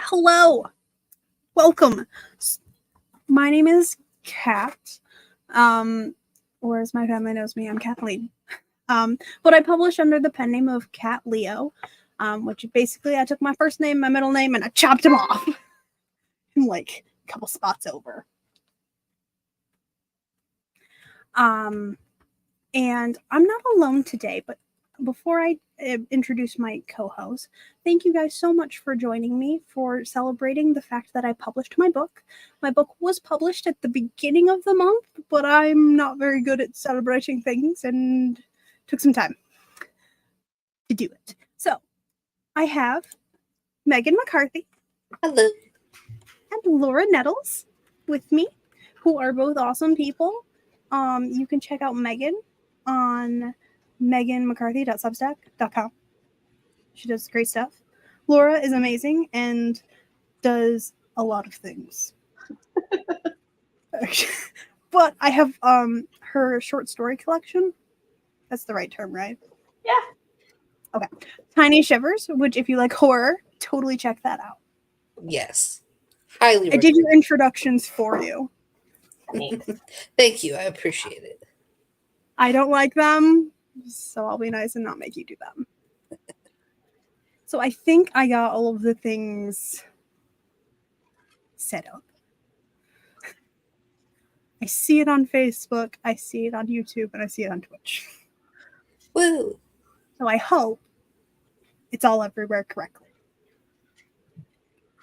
Hello, welcome. My name is Kat, or as my family knows me, I'm Kathleen. But I publish under the pen name of Kat Leo, which basically I took my first name, my middle name, and I chopped them off. I'm like a couple spots over. And I'm not alone today, but before I introduce my co-host, thank you guys so much for joining me for celebrating the fact that I published my book. My book was published at the beginning of the month, but I'm not very good at celebrating things and took some time to do it. So I have Megan McCarthy. Hello. And Laura Nettles with me, who are both awesome people. You can check out Megan on meganmccarthy.substack.com. She does great stuff. Laura is amazing and does a lot of things. But I have her short story collection. That's the right term, right? Yeah. Okay. Tiny Shivers, which if you like horror, totally check that out. Yes. Highly I did your introductions for you. Thank you. I appreciate it. I don't like them, so I'll be nice and not make you do them. So I think I got all of the things set up. I see it on Facebook, I see it on YouTube, and I see it on Twitch. Woo! So I hope it's all everywhere correctly.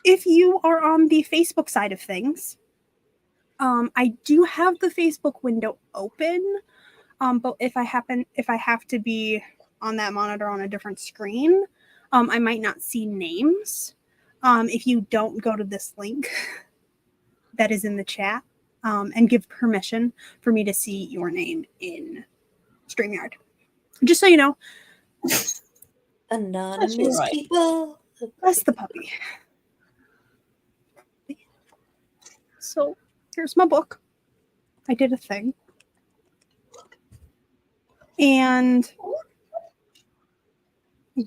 If you are on the Facebook side of things, I do have the Facebook window open, but if I have to be on that monitor on a different screen, I might not see names. If you don't go to this link that is in the chat and give permission for me to see your name in StreamYard. Just so you know. Anonymous people. Bless the puppy. So here's my book. I did a thing. And in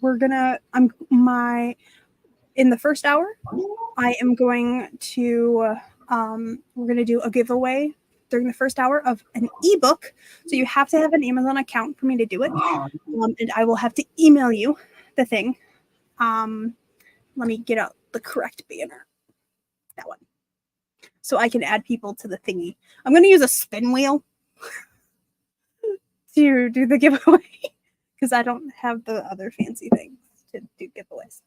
the first hour, I am going to, we're going to do a giveaway during the first hour of an ebook. So you have to have an Amazon account for me to do it. And I will have to email you the thing. Let me get out the correct banner. That one. So I can add people to the thingy. I'm going to use a spin wheel to do the giveaway because I don't have the other fancy things to do giveaways.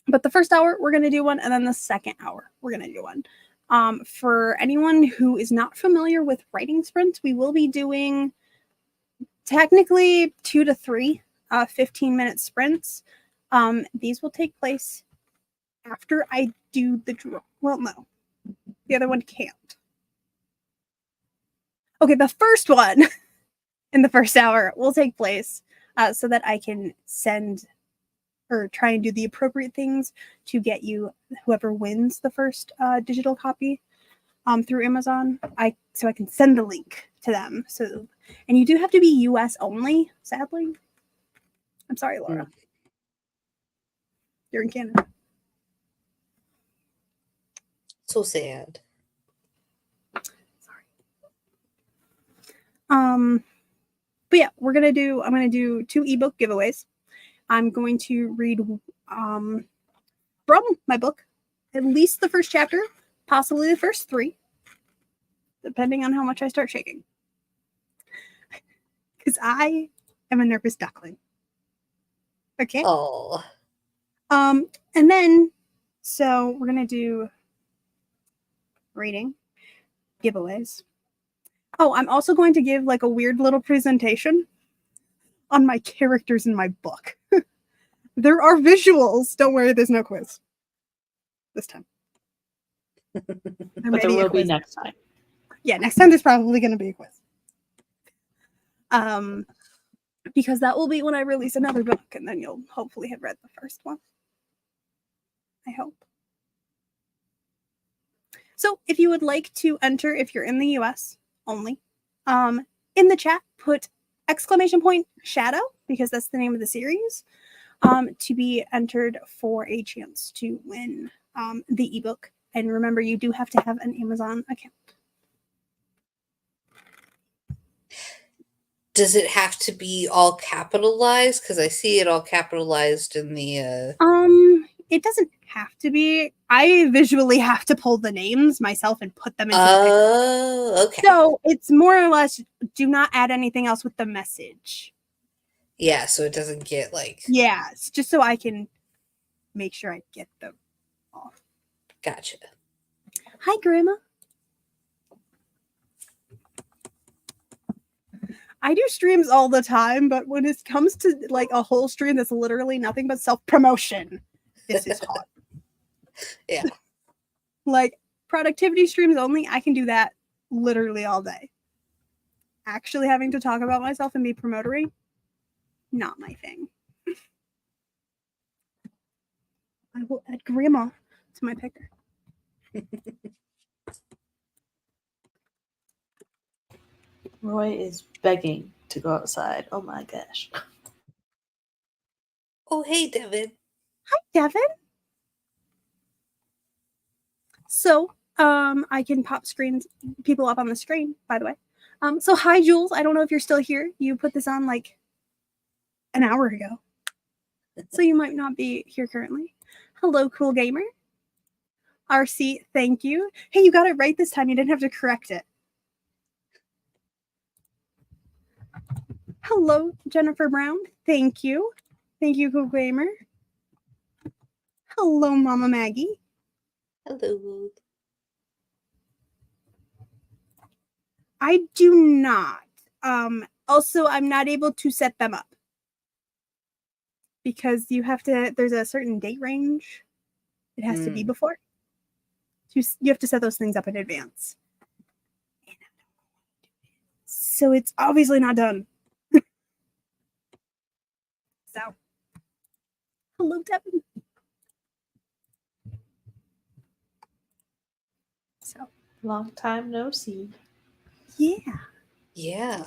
But the first hour, we're going to do one, and then the second hour, we're going to do one. For anyone who is not familiar with writing sprints, we will be doing technically 2 to 3 15-minute sprints. These will take place after I do the draw. Well, no. The other one can't. Okay, the first one in the first hour will take place so that I can send or try and do the appropriate things to get you whoever wins the first digital copy through Amazon. So I can send the link to them. So, and you do have to be US only, sadly. I'm sorry, Laura. You're in Canada. So sad. Sorry. But yeah, I'm gonna do 2 ebook giveaways. I'm going to read from my book, at least the first chapter, possibly the first 3, depending on how much I start shaking. Because I am a nervous duckling. Okay. Oh. And then, so we're gonna do reading, giveaways. Oh, I'm also going to give like a weird little presentation on my characters in my book. There are visuals. Don't worry, there's no quiz this time. But there will be next time. Yeah, next time there's probably going to be a quiz. Because that will be when I release another book, and then you'll hopefully have read the first one. I hope. So if you would like to enter, if you're in the US only, in the chat, put !S.H.A.D.O.W, because that's the name of the series. to be entered for a chance to win the ebook. And remember, you do have to have an Amazon account. Does it have to be all capitalized? Because I see it all capitalized in the. It doesn't have to be. I visually have to pull the names myself and put them into the picture. Oh, okay. So it's more or less, do not add anything else with the message. Yeah, so it doesn't get like. Yeah, it's just so I can make sure I get them all. Gotcha. Hi, Grandma. I do streams all the time, but when it comes to like a whole stream that's literally nothing but self-promotion, this is hard. Yeah. Like productivity streams only, I can do that literally all day. Actually having to talk about myself and be promotery, not my thing. I will add Grandma to my picker. Roy is begging to go outside. Oh my gosh. Oh, hey, Devin. Hi, Devin. So, I can pop people up on the screen, by the way. So hi, Jules. I don't know if you're still here. You put this on like an hour ago. So you might not be here currently. Hello, Cool Gamer. RC, thank you. Hey, you got it right this time. You didn't have to correct it. Hello, Jennifer Brown. Thank you. Thank you, Cool Gamer. Hello, Mama Maggie. Hello. I do not. Also, I'm not able to set them up because there's a certain date range it has to be before. You have to set those things up in advance. So it's obviously not done. So, hello, Devin. So, Long time no see. yeah. Yeah.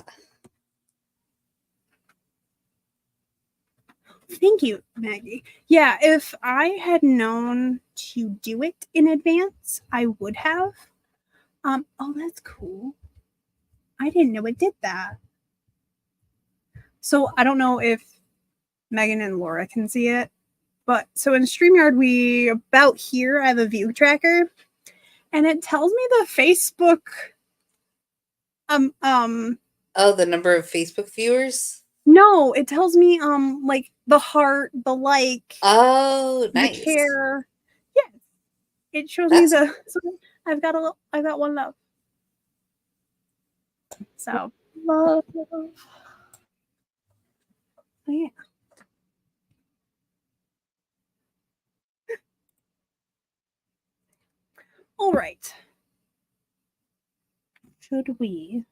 Thank you, Maggie. Yeah, if I had known to do it in advance, I would have. Oh, that's cool. I didn't know it did that. So I don't know if Megan and Laura can see it, but so in StreamYard, about here, I have a view tracker, and it tells me the Facebook. Oh, the number of Facebook viewers? No, it tells me like the heart, the like. Oh, nice. The care. Yeah, it shows me the. So I've got one love. So Love. Oh, yeah. All right. Should we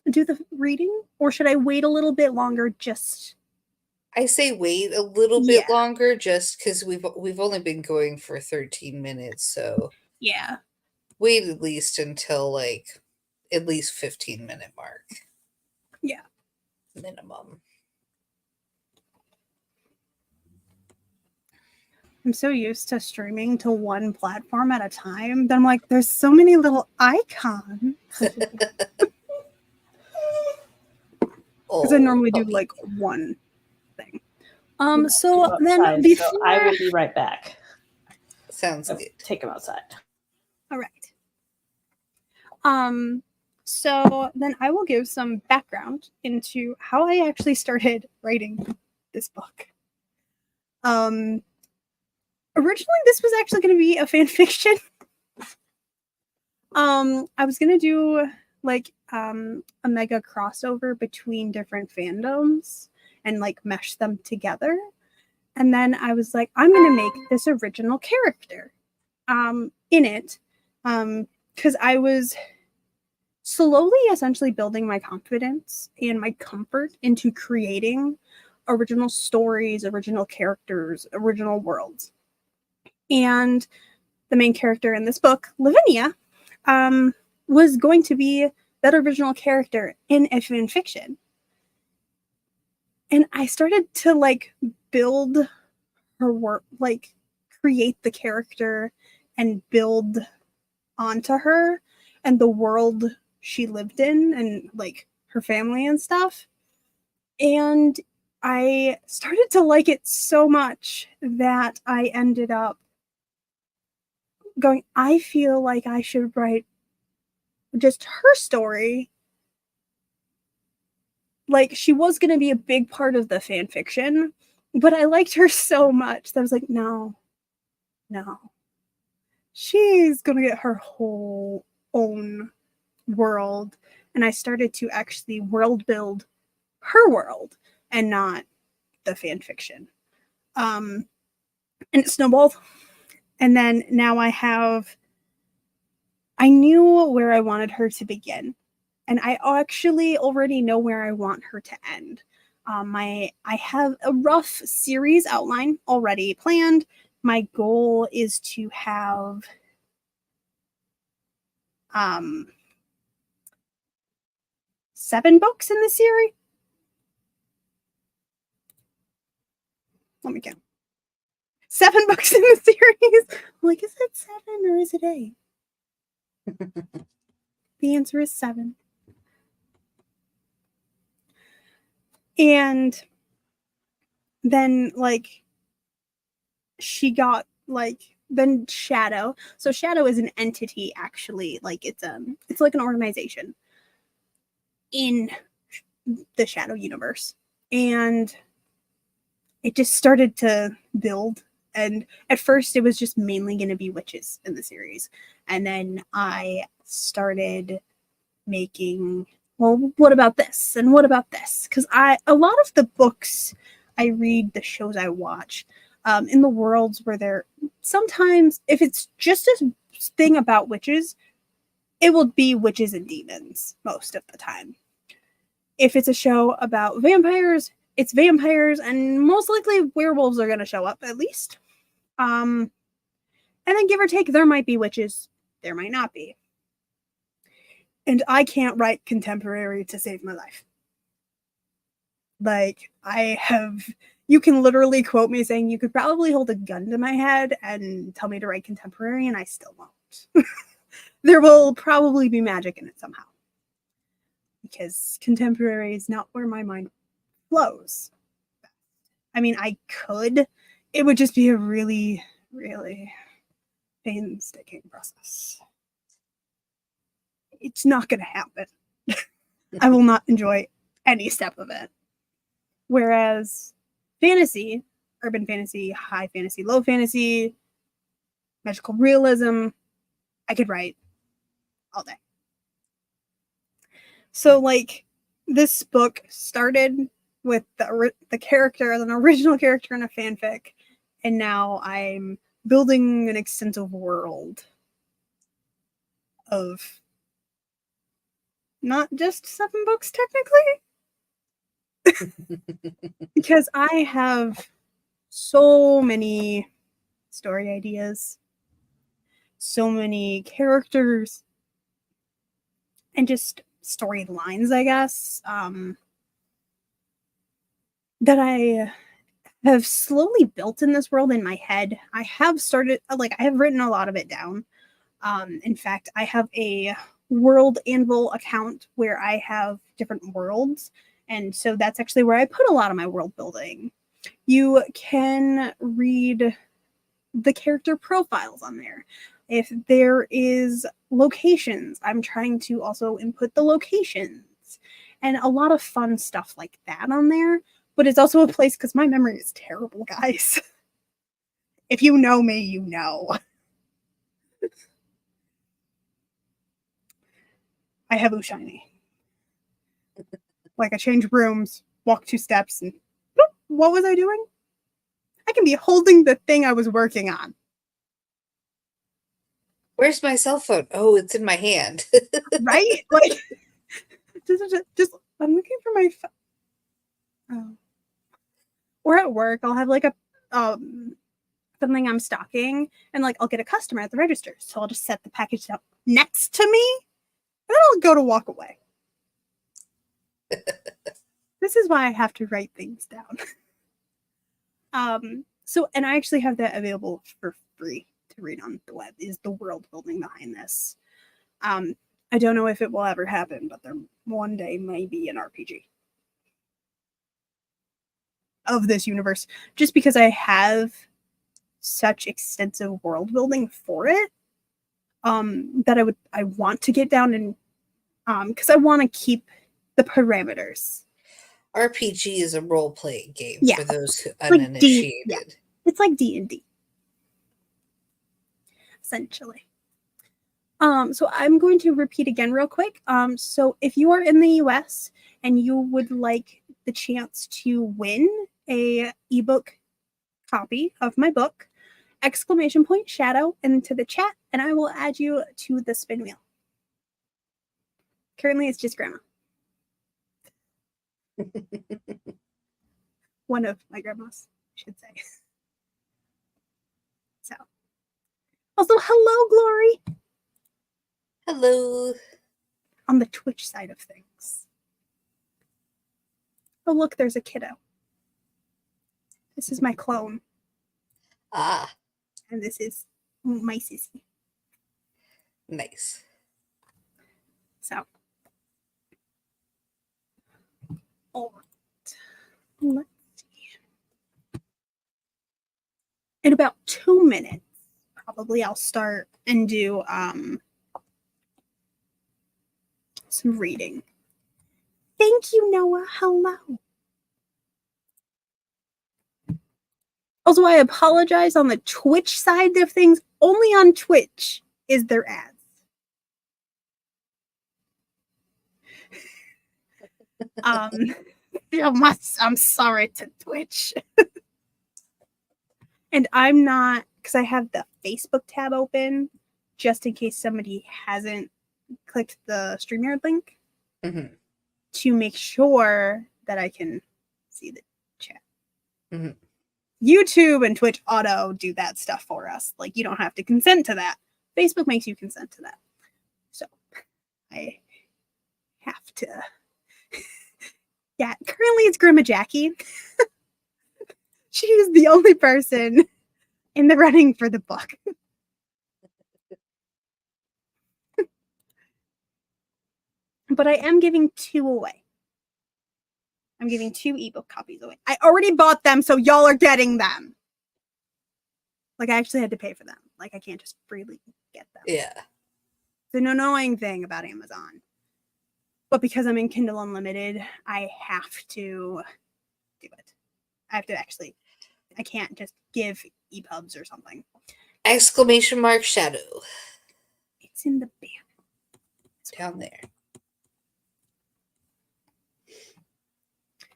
do the reading, or should I wait a little bit longer? I say wait a little bit longer, just because we've only been going for 13 minutes, so yeah. Wait at least until like at least 15-minute mark. Yeah. Minimum. I'm so used to streaming to one platform at a time that I'm like, there's so many little icons. Because I normally do like one thing. So then before so I will be right back. Sounds good. Take him outside. All right. So then I will give some background into how I actually started writing this book. Originally this was actually going to be a fan fiction. I was going to do like a mega crossover between different fandoms and like mesh them together. And then I was like, I'm going to make this original character in it because I was slowly essentially building my confidence and my comfort into creating original stories, original characters, original worlds. And the main character in this book, Lavinia, was going to be that original character in a fan fiction. And I started to like build her work, like create the character and build onto her and the world she lived in and like her family and stuff. And I started to like it so much that I ended up going, I feel like I should write just her story. Like, she was going to be a big part of the fan fiction, but I liked her so much that I was like, no. She's going to get her whole own world. And I started to actually world build her world and not the fan fiction. And it snowballed. And then now I knew where I wanted her to begin. And I actually already know where I want her to end. I have a rough series outline already planned. My goal is to have 7 books in the series. Let me count. 7 books in the series. I'm like, is it 7 or is it 8? The answer is 7. And then, like, she got, like, then S.H.A.D.O.W. So S.H.A.D.O.W is an entity, actually. Like, it's like an organization in the S.H.A.D.O.W universe. And it just started to build. And at first, it was just mainly going to be witches in the series. And then I started making, well, what about this? And what about this? Because a lot of the books I read, the shows I watch, in the worlds where they're sometimes, if it's just a thing about witches, it will be witches and demons most of the time. If it's a show about vampires, it's vampires, and most likely werewolves are going to show up at least. And then give or take, there might be witches, there might not be. And I can't write contemporary to save my life. Like, you can literally quote me saying you could probably hold a gun to my head and tell me to write contemporary, and I still won't. There will probably be magic in it somehow. Because contemporary is not where my mind flows. I mean, I could. It would just be a really, really painstaking process. It's not going to happen. I will not enjoy any step of it. Whereas fantasy, urban fantasy, high fantasy, low fantasy, magical realism, I could write all day. So, like, this book started with the character, an original character in a fanfic, and now I'm building an extensive world of not just 7 books, technically, because I have so many story ideas, so many characters, and just storylines, I guess, that I have slowly built in this world in my head. I have written a lot of it down. In fact, I have a World Anvil account where I have different worlds. And so that's actually where I put a lot of my world building. You can read the character profiles on there. If there is locations, I'm trying to also input the locations and a lot of fun stuff like that on there. But it's also a place, because my memory is terrible, guys. If you know me, you know. I have shiny. Like, I change rooms, walk 2 steps, and boop, what was I doing? I can be holding the thing I was working on. Where's my cell phone? Oh, it's in my hand. Right? Like, just I'm looking for my phone. Oh. Or at work, I'll have like a something I'm stocking, and like I'll get a customer at the register, so I'll just set the package down next to me, and then I'll go to walk away. This is why I have to write things down. So, and I actually have that available for free to read on the web, is the world building behind this. I don't know if it will ever happen, but there one day may be an RPG of this universe, just because I have such extensive world building for it, that I want to get down and because I want to keep the parameters. RPG is a role-playing game Yeah. for those who Like uninitiated. yeah. It's like D&D, essentially. So I'm going to repeat again real quick. So if you are in the US and you would like the chance to win a ebook copy of my book, !Shadow into the chat, and I will add you to the spin wheel. Currently, it's just Grandma. One of my grandmas, I should say. So, also, hello, Glory, Hello. on the Twitch side of things. Oh, look, there's a kiddo. This is my clone, Ah, and this is my sissy. nice. So, all right. Let's see. In about 2 minutes, probably I'll start and do some reading. Thank you, Noah. Hello. Also, I apologize on the Twitch side of things. Only on Twitch is there ads. I'm sorry to Twitch. And I'm not, because I have the Facebook tab open, just in case somebody hasn't clicked the StreamYard link, to make sure that I can see the chat. YouTube and Twitch auto do that stuff for us. Like, you don't have to consent to that. Facebook makes you consent to that. So I have to. Yeah, currently it's Grandma Jackie. She is the only person in the running for the book. But I am giving 2 away. I'm giving 2 ebook copies away. I already bought them, so y'all are getting them. Like, I actually had to pay for them. Like, I can't just freely get them. Yeah. It's an annoying thing about Amazon. But because I'm in Kindle Unlimited, I have to do it. I have to actually, I can't just give EPUBs or something. !Shadow. It's in the banner. Down there.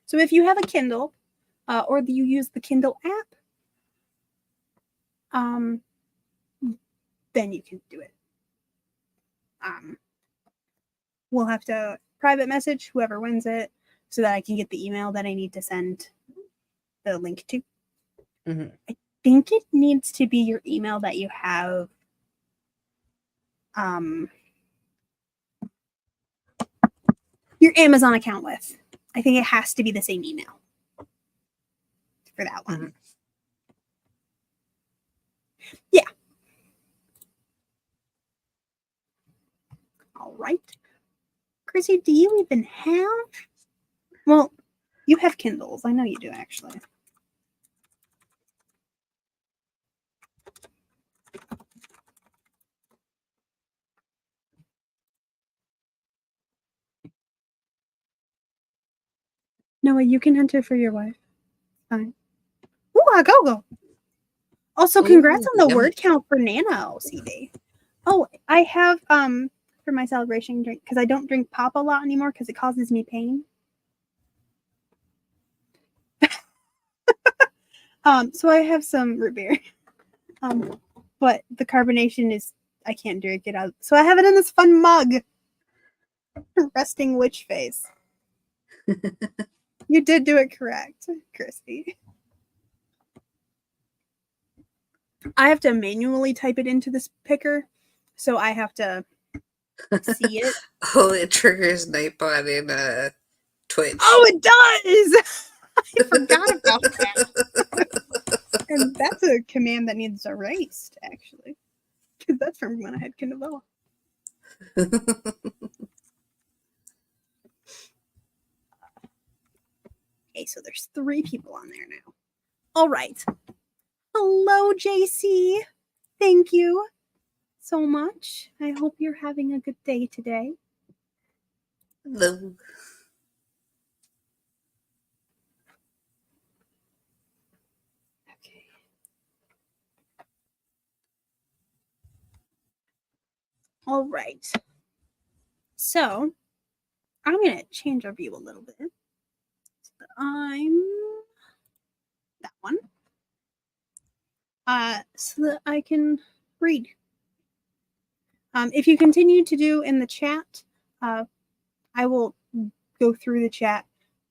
So if you have a Kindle, or you use the Kindle app, then you can do it. We'll have to private message whoever wins it so that I can get the email that I need to send the link to. I think it needs to be your email that you have your Amazon account with. I think it has to be the same email for that one. Yeah. All right. Chrissy, do you even have? Well, you have Kindles. I know you do, actually. Noah, you can enter for your wife. Fine. Ooh, a go-go. Also, congrats on the word count for Nano, CD. Oh, I have for my celebration drink, because I don't drink pop a lot anymore because it causes me pain. So I have some root beer. But the carbonation is, I can't drink it out. So I have it in this fun mug. Resting witch face. You did do it correct, Christy. I have to manually type it into this picker, so I have to see it. Oh, it triggers Nightbot in Twitch. Oh, it does! I forgot about that. And that's a command that needs erased, actually. Because that's from when I had Kindle. Okay, so there's 3 people on there now. All right. Hello, JC. Thank you so much. I hope you're having a good day today. Hello. Okay. All right. So I'm going to change our view a little bit. So I'm that one. So that I can read. If you continue to do in the chat, I will go through the chat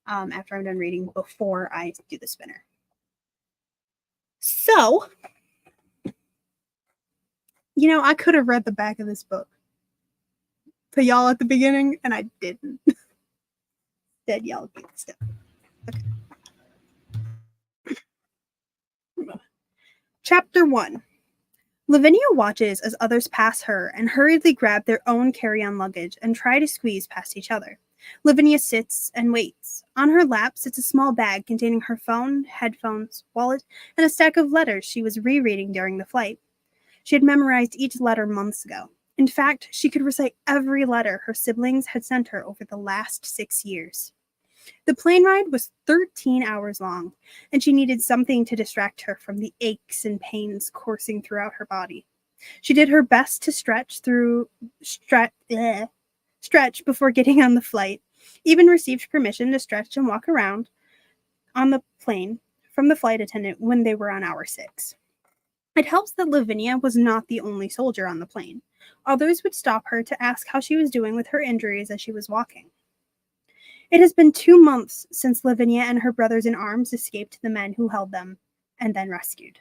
after I'm done reading before I do the spinner. So, I could have read the back of this book to y'all at the beginning, and I didn't. Instead, y'all get stuff. Okay. Chapter 1. Lavinia watches as others pass her and hurriedly grab their own carry-on luggage and try to squeeze past each other. Lavinia sits and waits. On her lap sits a small bag containing her phone, headphones, wallet, and a stack of letters she was rereading during the flight. She had memorized each letter months ago. In fact, she could recite every letter her siblings had sent her over the last 6 years. The plane ride was 13 hours long, and she needed something to distract her from the aches and pains coursing throughout her body. She did her best to stretch before getting on the flight, even received permission to stretch and walk around on the plane from the flight attendant when they were on hour 6. It helps that Lavinia was not the only soldier on the plane. Others would stop her to ask how she was doing with her injuries as she was walking. It has been 2 months since Lavinia and her brothers in arms escaped the men who held them and then rescued.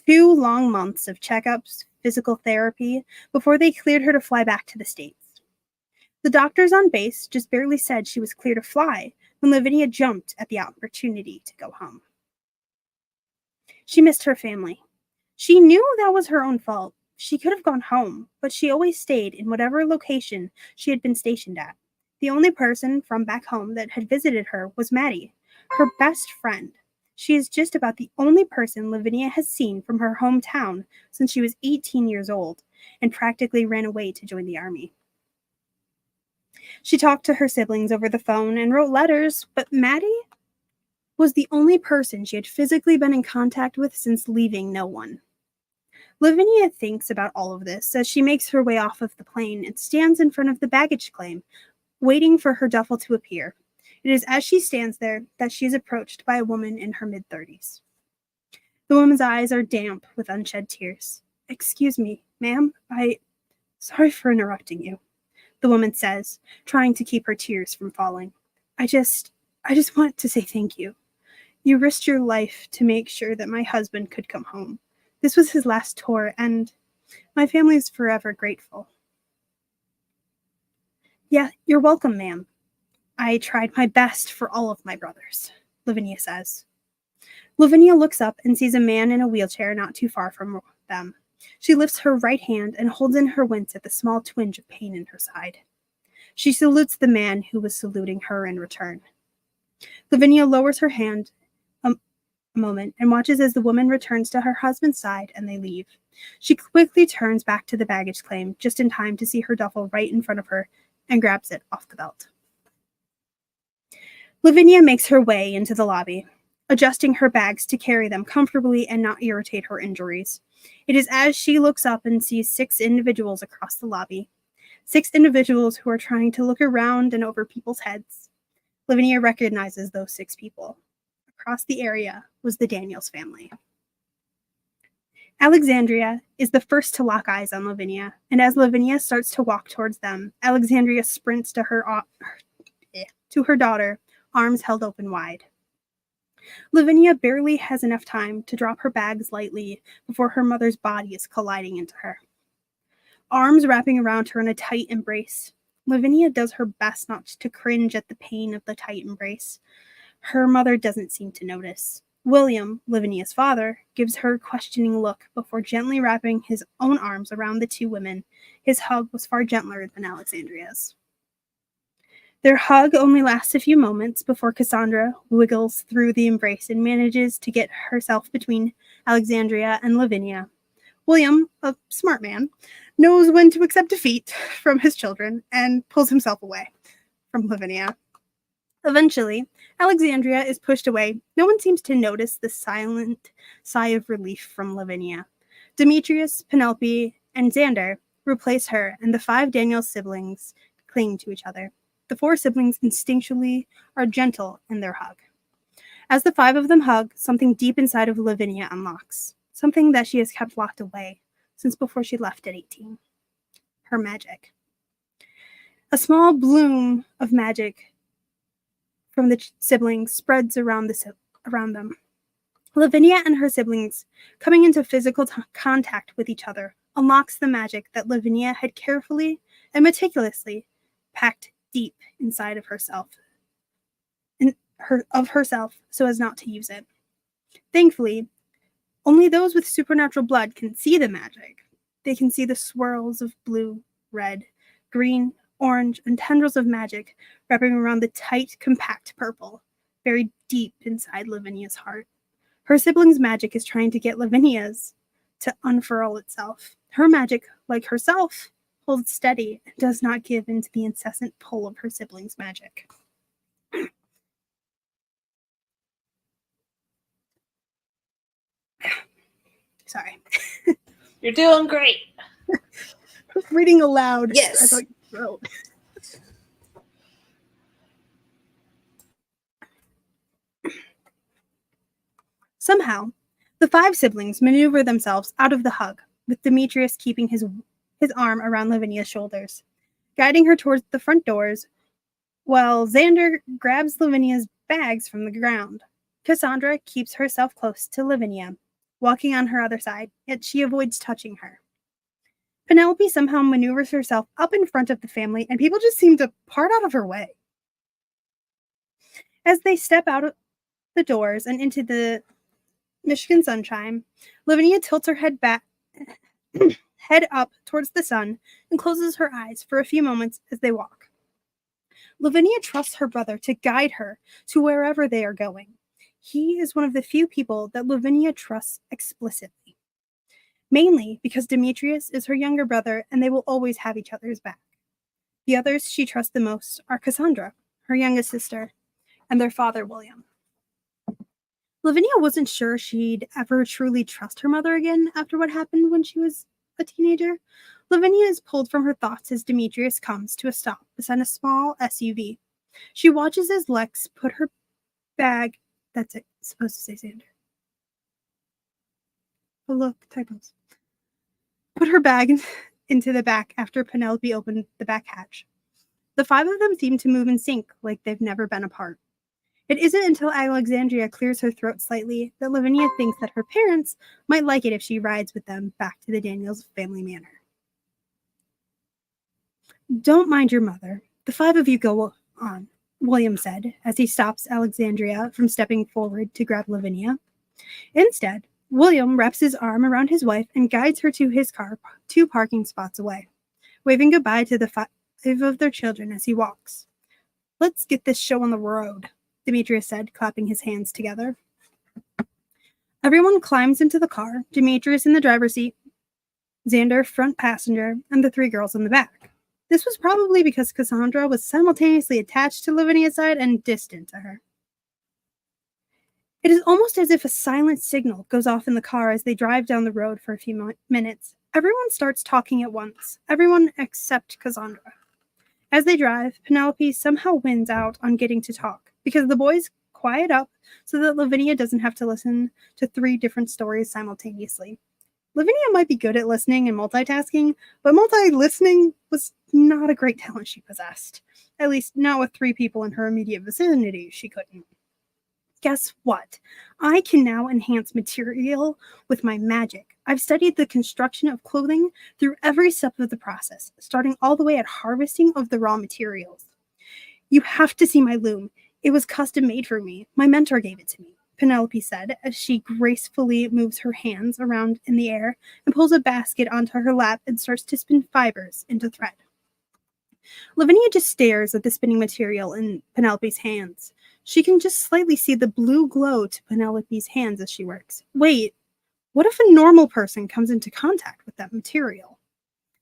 2 long months of checkups, physical therapy, before they cleared her to fly back to the States. The doctors on base just barely said she was clear to fly when Lavinia jumped at the opportunity to go home. She missed her family. She knew that was her own fault. She could have gone home, but she always stayed in whatever location she had been stationed at. The only person from back home that had visited her was Maddie, her best friend. She is just about the only person Lavinia has seen from her hometown since she was 18 years old and practically ran away to join the army. She talked to her siblings over the phone and wrote letters, but Maddie was the only person she had physically been in contact with since leaving no one. Lavinia thinks about all of this as she makes her way off of the plane and stands in front of the baggage claim, waiting for her duffel to appear. It is as she stands there that she is approached by a woman in her mid-30s. The woman's eyes are damp with unshed tears. "Excuse me, ma'am, sorry for interrupting you," the woman says, trying to keep her tears from falling. I just want to say thank you. You risked your life to make sure that my husband could come home. This was his last tour, and my family is forever grateful." "Yeah, you're welcome, ma'am. I tried my best for all of my brothers," Lavinia says. Lavinia looks up and sees a man in a wheelchair not too far from them. She lifts her right hand and holds in her wince at the small twinge of pain in her side. She salutes the man who was saluting her in return. Lavinia lowers her hand a moment and watches as the woman returns to her husband's side and they leave. She quickly turns back to the baggage claim just in time to see her duffel right in front of her and grabs it off the belt. Lavinia makes her way into the lobby, adjusting her bags to carry them comfortably and not irritate her injuries. It is as she looks up and sees 6 individuals across the lobby. 6 individuals who are trying to look around and over people's heads. Lavinia recognizes those 6 people. Across the area was the Daniels family. Alexandria is the first to lock eyes on Lavinia, and as Lavinia starts to walk towards them, Alexandria sprints to her daughter, arms held open wide. Lavinia barely has enough time to drop her bags lightly before her mother's body is colliding into her. Arms wrapping around her in a tight embrace, Lavinia does her best not to cringe at the pain of the tight embrace. Her mother doesn't seem to notice. William, Lavinia's father, gives her a questioning look before gently wrapping his own arms around the two women. His hug was far gentler than Alexandria's. Their hug only lasts a few moments before Cassandra wiggles through the embrace and manages to get herself between Alexandria and Lavinia. William, a smart man, knows when to accept defeat from his children and pulls himself away from Lavinia. Eventually, Alexandria is pushed away. No one seems to notice the silent sigh of relief from Lavinia. Demetrius, Penelope, and Xander replace her, and the 5 Daniels siblings cling to each other. The 4 siblings instinctually are gentle in their hug. As the 5 of them hug, something deep inside of Lavinia unlocks, something that she has kept locked away since before she left at 18. Her magic. A small bloom of magic from the siblings spreads around them. Lavinia and her siblings, coming into physical contact with each other, unlocks the magic that Lavinia had carefully and meticulously packed deep inside of herself, so as not to use it. Thankfully, only those with supernatural blood can see the magic. They can see the swirls of blue, red, green, orange, and tendrils of magic wrapping around the tight, compact purple, buried deep inside Lavinia's heart. Her siblings' magic is trying to get Lavinia's to unfurl itself. Her magic, like herself, holds steady and does not give in to the incessant pull of her siblings' magic. Sorry. You're doing great. Reading aloud. Yes. I thought you wrote. Somehow, the 5 siblings maneuver themselves out of the hug, with Demetrius keeping his arm around Lavinia's shoulders, guiding her towards the front doors, while Xander grabs Lavinia's bags from the ground. Cassandra keeps herself close to Lavinia, walking on her other side, yet she avoids touching her. Penelope somehow maneuvers herself up in front of the family, and people just seem to part out of her way. As they step out of the doors and into the Michigan sunshine, Lavinia tilts her head back, head up towards the sun, and closes her eyes for a few moments as they walk. Lavinia trusts her brother to guide her to wherever they are going. He is one of the few people that Lavinia trusts explicitly, mainly because Demetrius is her younger brother and they will always have each other's back. The others she trusts the most are Cassandra, her youngest sister, and their father, William. Lavinia wasn't sure she'd ever truly trust her mother again after what happened when she was a teenager. Lavinia is pulled from her thoughts as Demetrius comes to a stop beside a small SUV. She watches as Lex put her bag... That's it. It's supposed to say Xander. Oh, look, typos. Put her bag into the back after Penelope opened the back hatch. The 5 of them seem to move in sync like they've never been apart. It isn't until Alexandria clears her throat slightly that Lavinia thinks that her parents might like it if she rides with them back to the Daniels family manor. Don't mind your mother. The 5 of you go on, William said as he stops Alexandria from stepping forward to grab Lavinia. Instead, William wraps his arm around his wife and guides her to his car 2 parking spots away, waving goodbye to the 5 of their children as he walks. Let's get this show on the road, Demetrius said, clapping his hands together. Everyone climbs into the car, Demetrius in the driver's seat, Xander front passenger, and the 3 girls in the back. This was probably because Cassandra was simultaneously attached to Lavinia's side and distant to her. It is almost as if a silent signal goes off in the car as they drive down the road for a few minutes. Everyone starts talking at once, everyone except Cassandra. As they drive, Penelope somehow wins out on getting to talk, because the boys quiet up so that Lavinia doesn't have to listen to 3 different stories simultaneously. Lavinia might be good at listening and multitasking, but multi-listening was not a great talent she possessed. At least not with 3 people in her immediate vicinity, she couldn't. Guess what? I can now enhance material with my magic. I've studied the construction of clothing through every step of the process, starting all the way at harvesting of the raw materials. You have to see my loom. It was custom made for me. My mentor gave it to me, Penelope said as she gracefully moves her hands around in the air and pulls a basket onto her lap and starts to spin fibers into thread. Lavinia just stares at the spinning material in Penelope's hands. She can just slightly see the blue glow to Penelope's hands as she works. Wait, what if a normal person comes into contact with that material?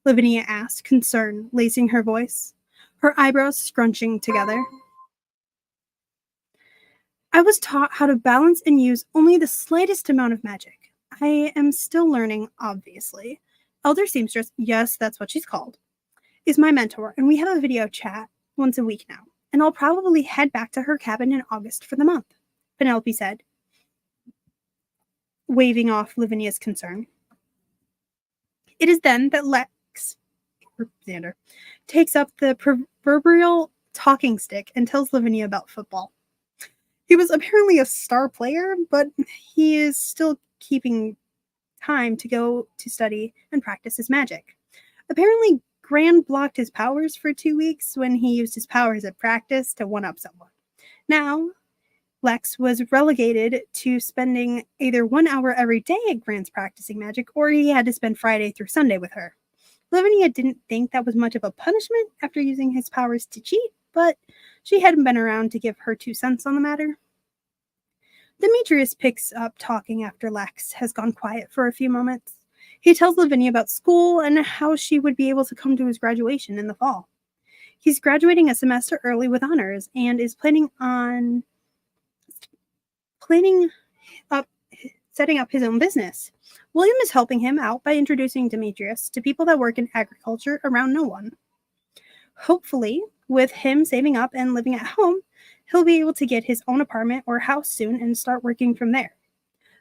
Lavinia asked, concern lacing her voice, her eyebrows scrunching together. I was taught how to balance and use only the slightest amount of magic. I am still learning, obviously. Elder Seamstress, yes, that's what she's called, is my mentor, and we have a video chat once a week now, and I'll probably head back to her cabin in August for the month, Penelope said, waving off Lavinia's concern. It is then that Xander, takes up the proverbial talking stick and tells Lavinia about football. He was apparently a star player, but he is still keeping time to go to study and practice his magic. Apparently, Gran blocked his powers for 2 weeks when he used his powers at practice to one-up someone. Now, Lex was relegated to spending either 1 hour every day at Gran's practicing magic, or he had to spend Friday through Sunday with her. Lavinia didn't think that was much of a punishment after using his powers to cheat, but she hadn't been around to give her 2 cents on the matter. Demetrius picks up talking after Lex has gone quiet for a few moments. He tells Lavinia about school and how she would be able to come to his graduation in the fall. He's graduating a semester early with honors and is setting up his own business. William is helping him out by introducing Demetrius to people that work in agriculture around no one. Hopefully, with him saving up and living at home, he'll be able to get his own apartment or house soon and start working from there.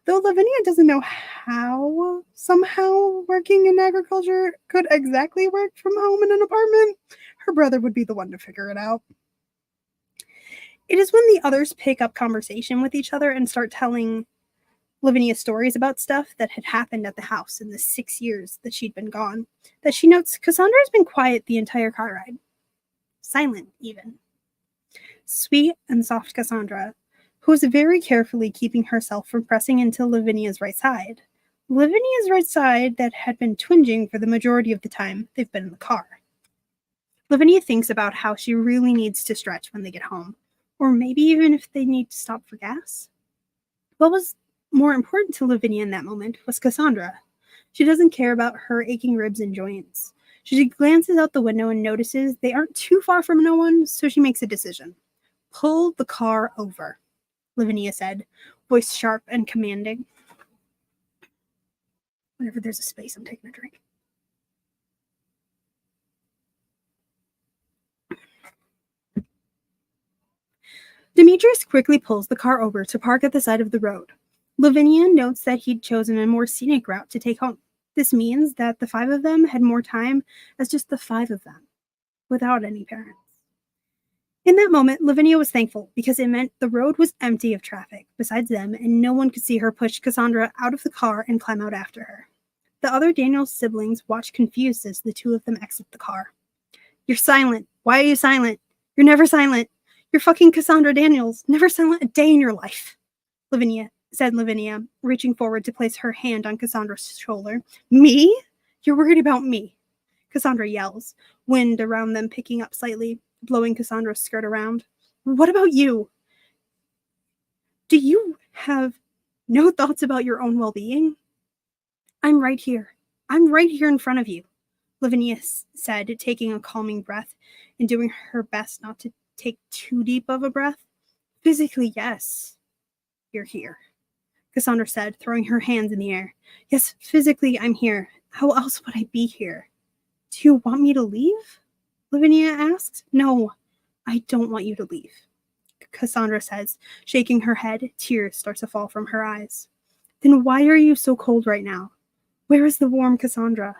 Though Lavinia doesn't know how somehow working in agriculture could exactly work from home in an apartment, her brother would be the one to figure it out. It is when the others pick up conversation with each other and start telling Lavinia stories about stuff that had happened at the house in the 6 years that she'd been gone, that she notes Cassandra has been quiet the entire car ride. Silent, even. Sweet and soft Cassandra, who was very carefully keeping herself from pressing into Lavinia's right side. Lavinia's right side that had been twinging for the majority of the time they've been in the car. Lavinia thinks about how she really needs to stretch when they get home, or maybe even if they need to stop for gas. What was more important to Lavinia in that moment was Cassandra. She doesn't care about her aching ribs and joints. She glances out the window and notices they aren't too far from no one, so she makes a decision. Pull the car over, Lavinia said, voice sharp and commanding. Whenever there's a space, I'm taking a drink. Demetrius quickly pulls the car over to park at the side of the road. Lavinia notes that he'd chosen a more scenic route to take home. This means that the 5 of them had more time as just the 5 of them, without any parents. In that moment, Lavinia was thankful because it meant the road was empty of traffic besides them and no one could see her push Cassandra out of the car and climb out after her. The other Daniels siblings watched confused as the 2 of them exit the car. You're silent. Why are you silent? You're never silent. You're fucking Cassandra Daniels. Never silent a day in your life. Lavinia, reaching forward to place her hand on Cassandra's shoulder. Me? You're worried about me. Cassandra yells, wind around them picking up slightly, blowing Cassandra's skirt around. What about you? Do you have no thoughts about your own well-being? I'm right here. I'm right here in front of you, Lavinia said, taking a calming breath and doing her best not to take too deep of a breath. Physically, yes, you're here, Cassandra said, throwing her hands in the air. Yes, physically, I'm here. How else would I be here? Do you want me to leave? Lavinia asked. No, I don't want you to leave, Cassandra says, shaking her head. Tears start to fall from her eyes. Then why are you so cold right now? Where is the warm Cassandra?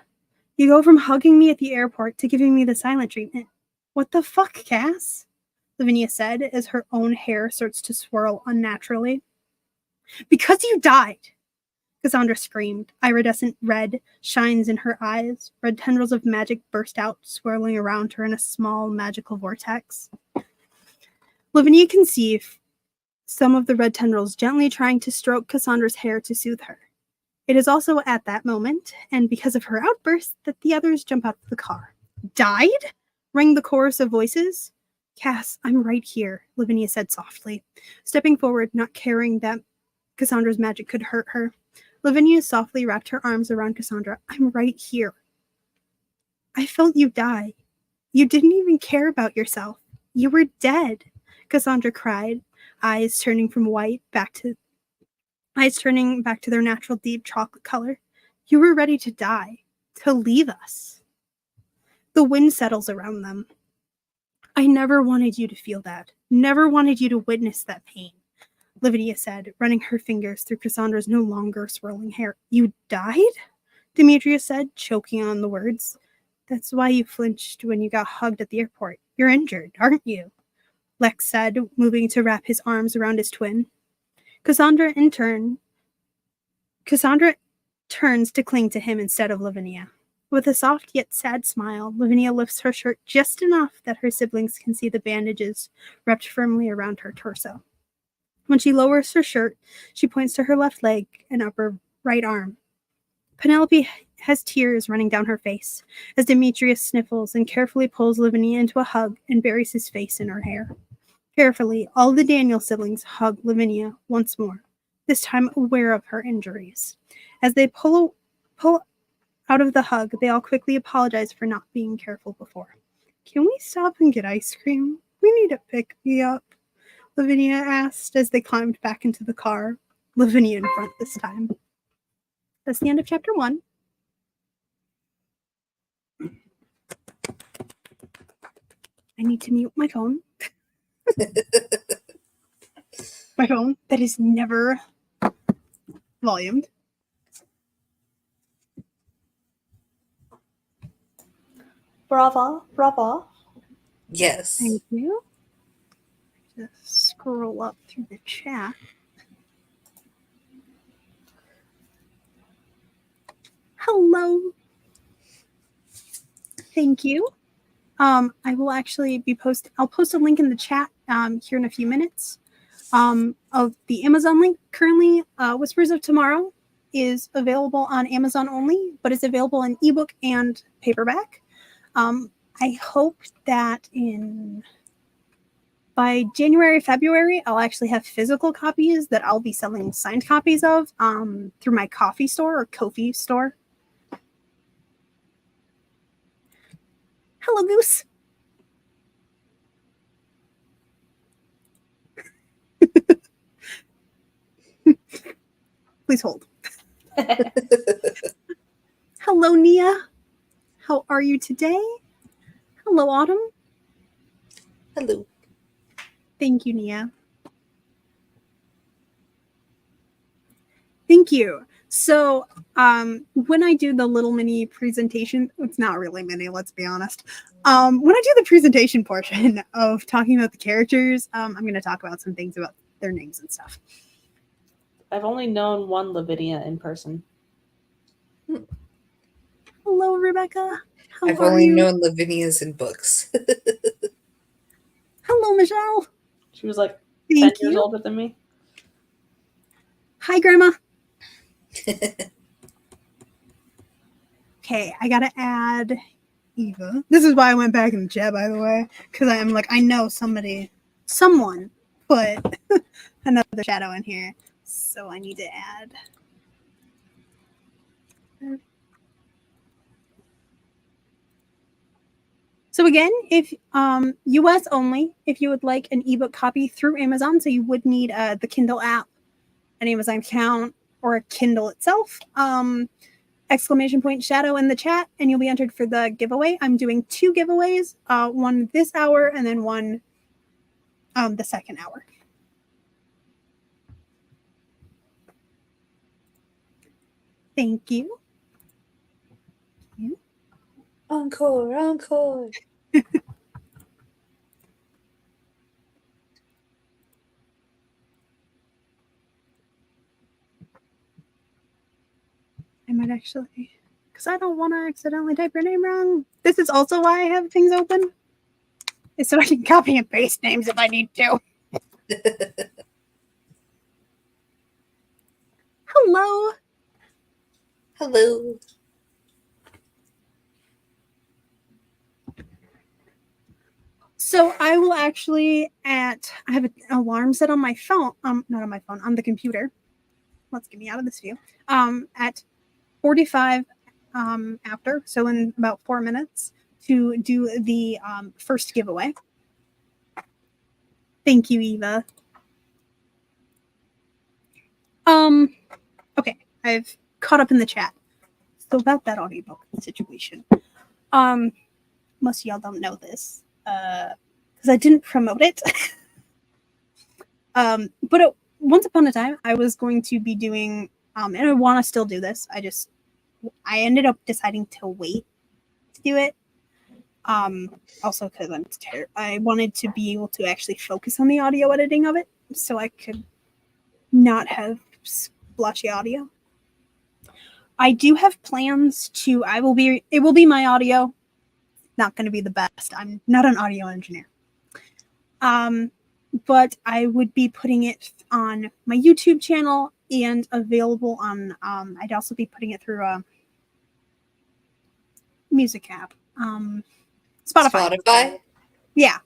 You go from hugging me at the airport to giving me the silent treatment. What the fuck, Cass? Lavinia said as her own hair starts to swirl unnaturally. Because you died, Cassandra screamed. Iridescent red shines in her eyes. Red tendrils of magic burst out, swirling around her in a small magical vortex. Lavinia can see some of the red tendrils gently trying to stroke Cassandra's hair to soothe her. It is also at that moment, and because of her outburst, that the others jump out of the car. Died? Rang the chorus of voices. Cass, I'm right here, Lavinia said softly, stepping forward, not caring that Cassandra's magic could hurt her. Lavinia softly wrapped her arms around Cassandra. I'm right here. I felt you die. You didn't even care about yourself. You were dead, Cassandra cried, eyes turning back to their natural deep chocolate color. You were ready to die, to leave us. The wind settles around them. I never wanted you to feel that, never wanted you to witness that pain, Lavinia said, running her fingers through Cassandra's no longer swirling hair. You died? Demetrius said, choking on the words. That's why you flinched when you got hugged at the airport. You're injured, aren't you? Lex said, moving to wrap his arms around his twin. Cassandra turns to cling to him instead of Lavinia. With a soft yet sad smile, Lavinia lifts her shirt just enough that her siblings can see the bandages wrapped firmly around her torso. When she lowers her shirt, she points to her left leg and upper right arm. Penelope has tears running down her face as Demetrius sniffles and carefully pulls Lavinia into a hug and buries his face in her hair. Carefully, all the Daniel siblings hug Lavinia once more, this time aware of her injuries. As they pull out of the hug, they all quickly apologize for not being careful before. Can we stop and get ice cream? We need to pick me up, Lavinia asked as they climbed back into the car, Lavinia in front this time. That's the end of chapter 1. I need to mute my phone. My phone that is never volumed. Brava, brava. Yes. Thank you. Just scroll up through the chat. Hello. Thank you. I will actually I'll post a link in the chat here in a few minutes of the Amazon link. Currently, Whispers of Tomorrow is available on Amazon only, but it's available in ebook and paperback. I hope that by January, February, I'll actually have physical copies that I'll be selling signed copies of through my coffee store or Ko-fi store. Hello, Goose. Please hold. Hello, Nia. How are you today? Hello, Autumn. Hello. Thank you, Nia. Thank you. So when I do the little mini presentation, it's not really mini, let's be honest. When I do the presentation portion of talking about the characters, I'm going to talk about some things about their names and stuff. I've only known one Lavinia in person. Hello, Rebecca. How I've are only you? known Lavinias in books. Hello, Michelle. She was like Thank 10 years you. older than me. Hi, Grandma. Okay, I gotta add Eva. This is why I went back in the chat, by the way, because I'm like, I know someone put another shadow in here, so I need to add. So again, if US only, if you would like an ebook copy through Amazon, so you would need the Kindle app, an Amazon account, or a Kindle itself. !Shadow in the chat, and you'll be entered for the giveaway. I'm doing 2 giveaways, one this hour and then one the second hour. Thank you. Encore, encore. might actually, because I don't want to accidentally type your name wrong. This is also why I have things open, is so I can copy and paste names if I need to. Hello. Hello. So I will actually I have an alarm set on my phone, not on my phone, on the computer. Let's get me out of this view. At 45 after, so in about 4 minutes, to do the first giveaway. Thank you, Eva. Okay, I've caught up in the chat. So about that audiobook situation. Most of y'all don't know this. Because I didn't promote it. But once upon a time, I was going to be doing, and I want to still do this. I ended up deciding to wait to do it. Also because I wanted to be able to actually focus on the audio editing of it, so I could not have splotchy audio. I do have plans to. It will be my audio. Not going to be the best. I'm not an audio engineer. But I would be putting it on my YouTube channel and available on. I'd also be putting it through a music app. Spotify. Yeah.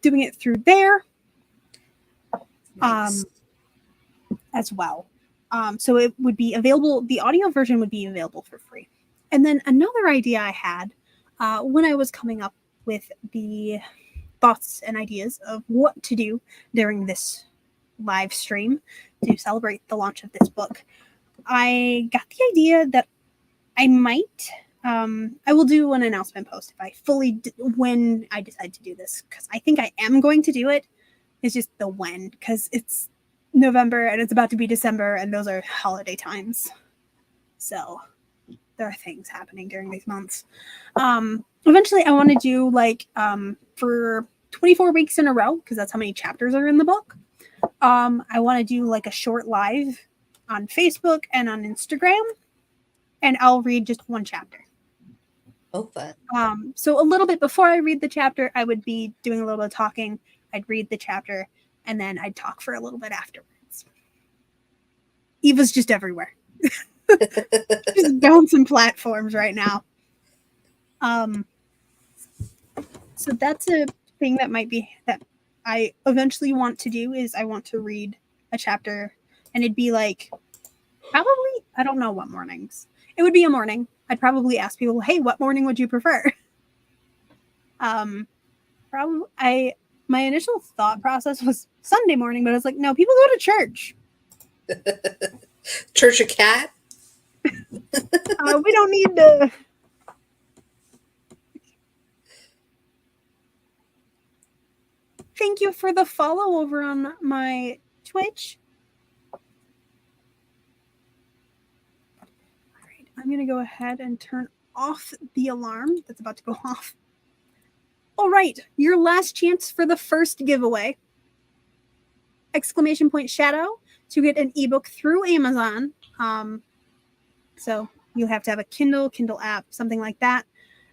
Doing it through there. Nice. As well. So it would be available. The audio version would be available for free. And then another idea I had when I was coming up with the thoughts and ideas of what to do during this live stream to celebrate the launch of this book, I got the idea that I might. I will do an announcement post if I when I decide to do this, because I think I am going to do it. It's just the when, because it's November and it's about to be December, and those are holiday times. So there are things happening during these months. Eventually, I want to do for 24 weeks in a row, because that's how many chapters are in the book. I want to do like a short live on Facebook and on Instagram, and I'll read just one chapter. Oh, fun. So a little bit before I read the chapter, I would be doing a little bit of talking. I'd read the chapter, and then I'd talk for a little bit afterwards. Eva's just everywhere. Just bouncing platforms right now. So that's a thing that I eventually want to do, is I want to read a chapter, and it'd be like, probably, I don't know what mornings. It would be a morning. I'd probably ask people, hey, what morning would you prefer? My initial thought process was Sunday morning, but I was like, no, people go to church. Church of Cat? We don't need to. Thank you for the follow over on my Twitch. All right, I'm going to go ahead and turn off the alarm that's about to go off. All right, your last chance for the first giveaway. ! S.H.A.D.O.W to get an ebook through Amazon. So you'll have to have a Kindle app, something like that. !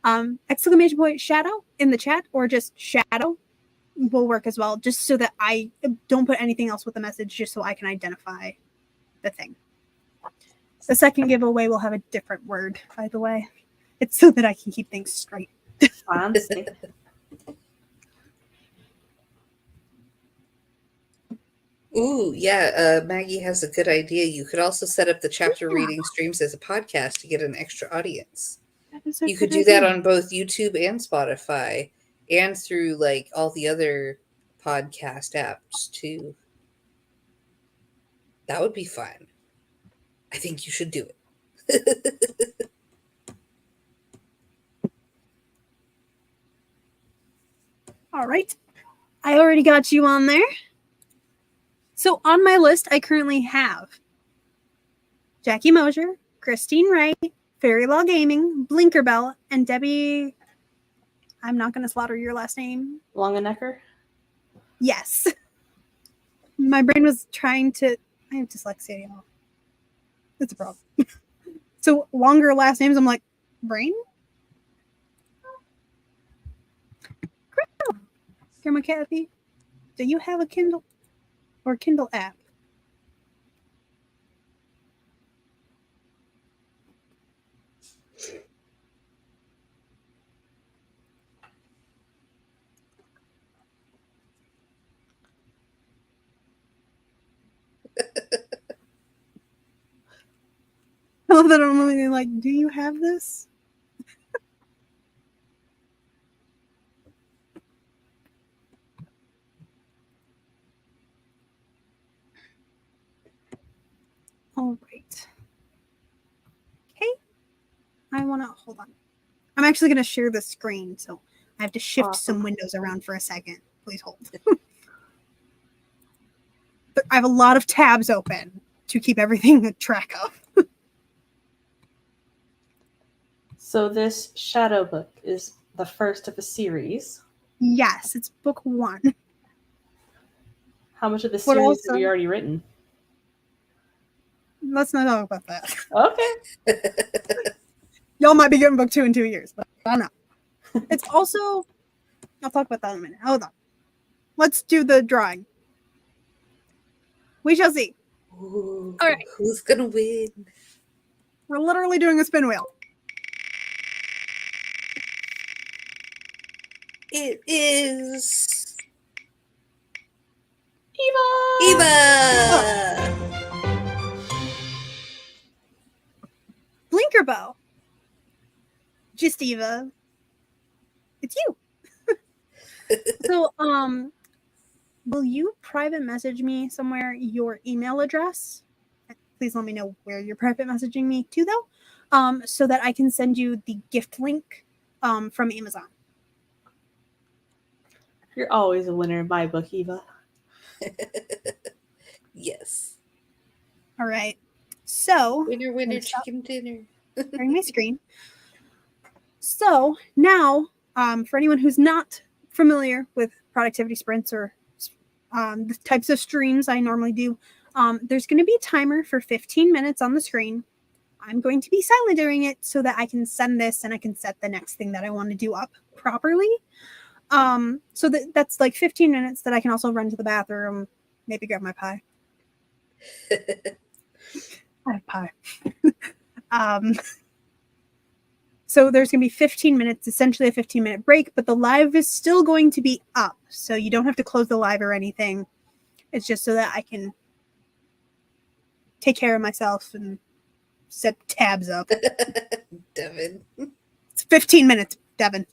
S.H.A.D.O in the chat, or just Shadow will work as well, just so that I don't put anything else with the message, just so I can identify the thing. The second giveaway will have a different word, by the way. It's so that I can keep things straight. Fancy. Ooh, yeah. Maggie has a good idea. You could also set up the chapter reading streams as a podcast to get an extra audience. You could do that on both YouTube and Spotify, and through like all the other podcast apps too. That would be fun. I think you should do it. All right. I already got you on there. So on my list, I currently have Jackie Mosier, Christine Wright, Fairy Law Gaming, Blinkerbell, and Debbie. I'm not going to slaughter your last name. Longenecker? Yes. My brain was trying to. I have dyslexia, y'all. It's a problem. So longer last names, I'm like, Brain? Grandma Kathy, do you have a Kindle or Kindle app? I love that I'm really like, do you have this? All right. Okay. I want to hold on. I'm actually going to share the screen, so I have to shift some windows around for a second. Please hold. I have a lot of tabs open to keep everything track of. So this Shadow book is the first of a series. Yes, it's book 1. How much of the series have you already written? Let's not talk about that. Okay. Y'all might be getting book 2 in 2 years, but I don't know. It's also, I'll talk about that in a minute. Hold on. Let's do the drawing. We shall see. Ooh, all right. Who's gonna win? We're literally doing a spin wheel. It is Eva! Eva! Blinkerbow. Just Eva. It's you. So, will you private message me somewhere your email address? Please let me know where you're private messaging me to, though, so that I can send you the gift link from Amazon. You're always a winner in my book, Eva. Yes. All right. So, Winner, winner, chicken dinner. sharing my screen. So now, for anyone who's not familiar with productivity sprints or the types of streams I normally do, there's going to be a timer for 15 minutes on the screen. I'm going to be silent during it so that I can send this and I can set the next thing that I want to do up properly. So that's like 15 minutes that I can also run to the bathroom, maybe grab my pie. I have pie. So there's going to be 15 minutes, essentially a 15-minute break, but the live is still going to be up. So you don't have to close the live or anything. It's just so that I can take care of myself and set tabs up. Devin. It's 15 minutes, Devin.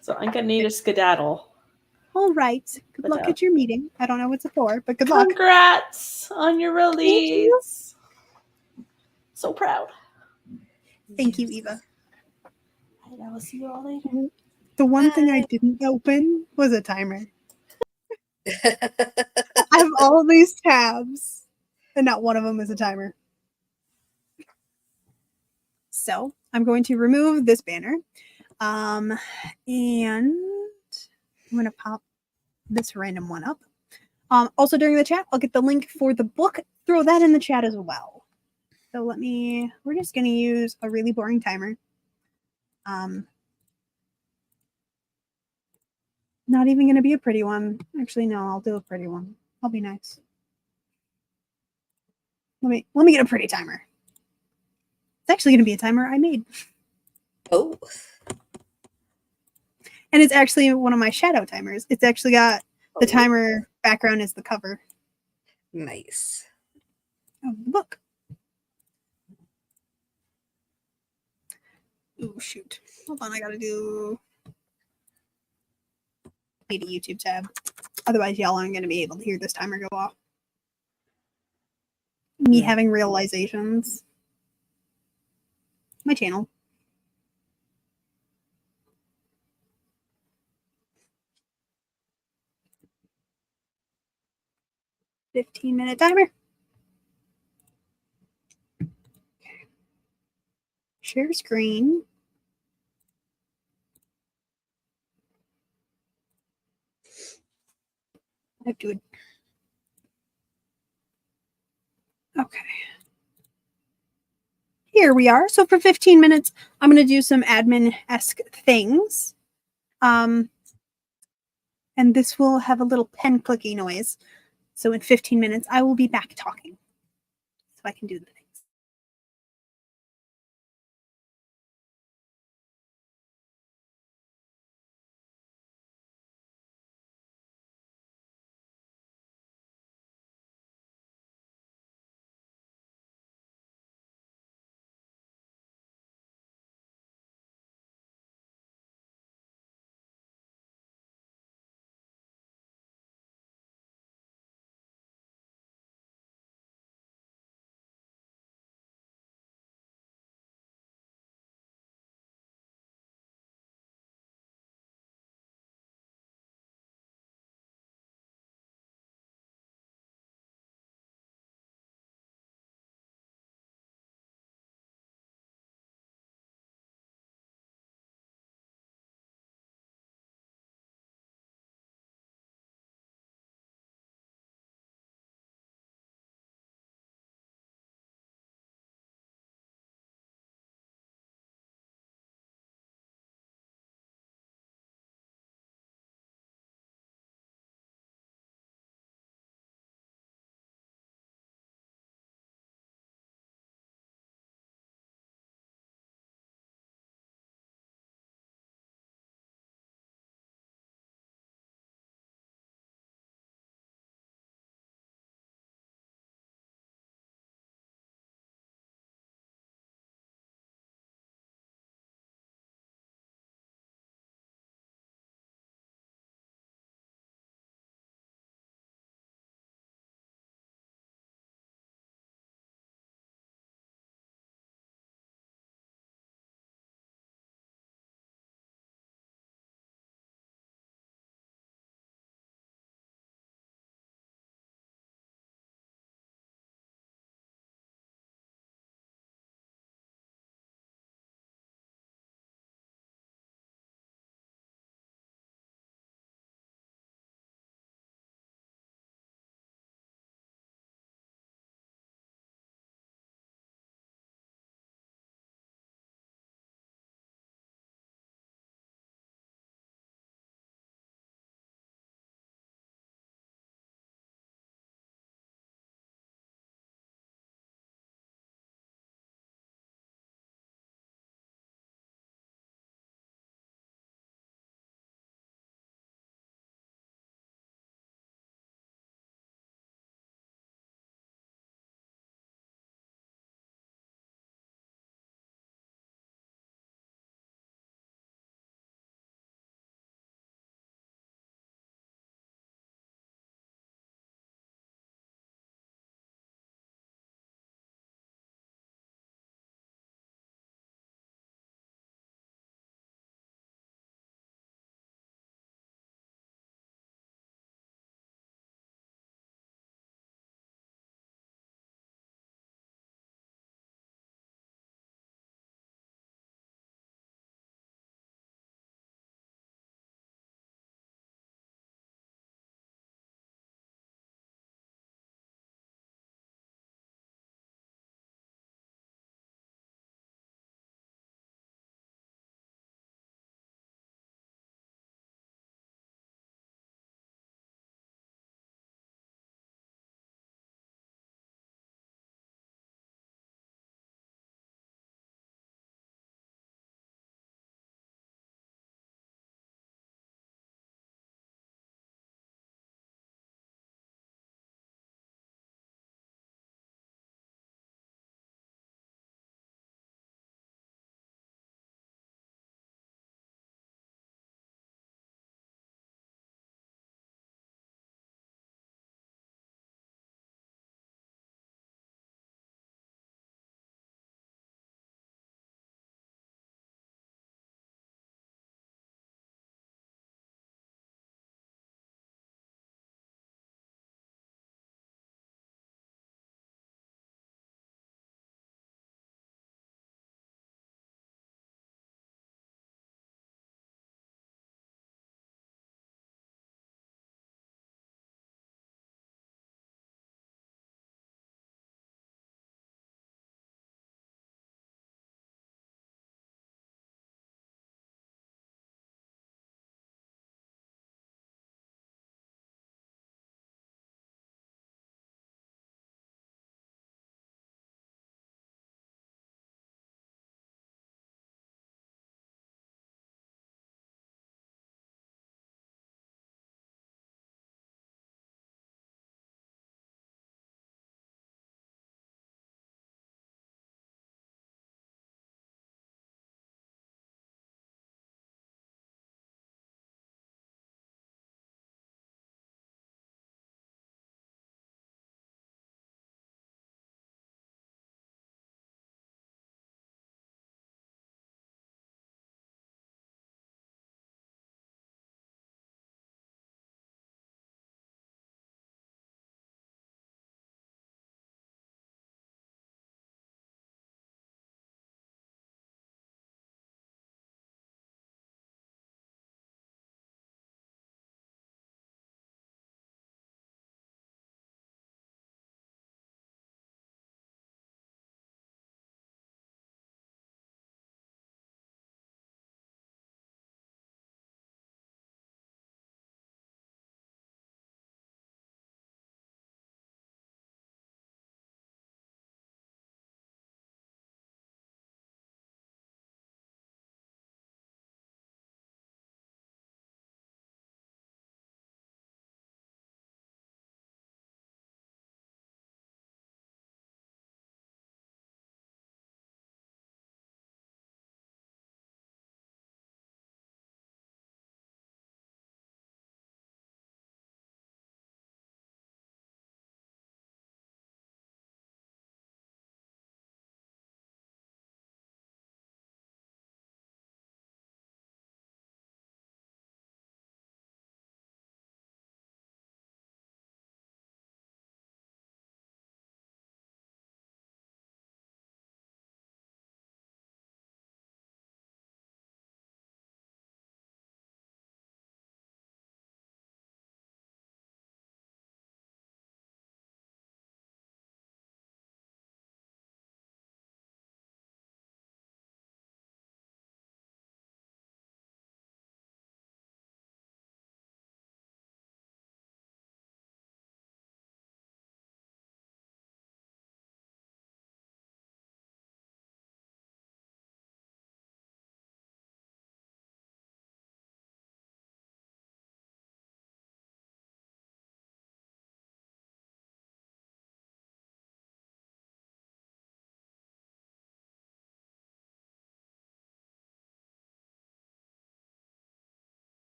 So I'm gonna need a skedaddle. All right. Good luck at your meeting. I don't know what it's for, but good luck. Congrats on your release. So proud. Thank you, Eva. I will see you all later. The one thing I didn't open was a timer. I have all these tabs, and not one of them is a timer. So I'm going to remove this banner. And I'm going to pop this random one up. Also during the chat, I'll get the link for the book. Throw that in the chat as well. So we're just going to use a really boring timer. Not even going to be a pretty one. Actually, no, I'll do a pretty one. I'll be nice. Let me get a pretty timer. It's actually going to be a timer I made. Oh. And it's actually one of my shadow timers. It's actually got the timer background as the cover. Nice. Of the book. Oh, shoot. Hold on, I gotta do... Need a YouTube tab. Otherwise, y'all aren't going to be able to hear this timer go off. Me having realizations. My channel. $15-minute timer. Okay. Share screen. I have to. Okay. here we are. So for 15 minutes, I'm going to do some admin-esque things. And this will have a little pen clicky noise. So in 15 minutes, I will be back talking. So I can do the thing.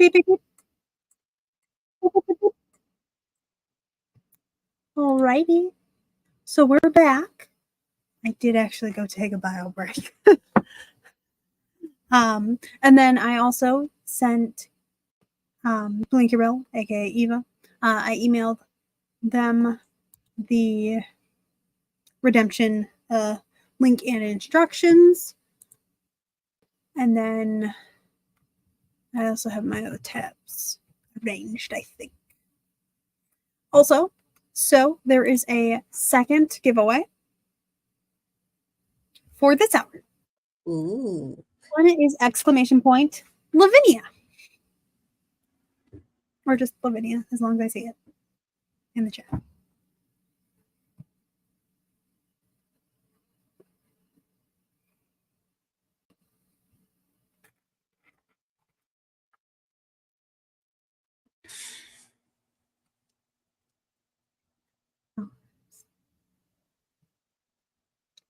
Beep, beep, beep. Alrighty. So we're back. I did actually go take a bio break. And then I also sent Blinkerbill, aka Eva. I emailed them the redemption link and instructions. And then I also have my other tabs arranged, I think. Also, so there is a second giveaway for this hour. Ooh. And it is exclamation point Lavinia. Or just Lavinia, as long as I see it in the chat.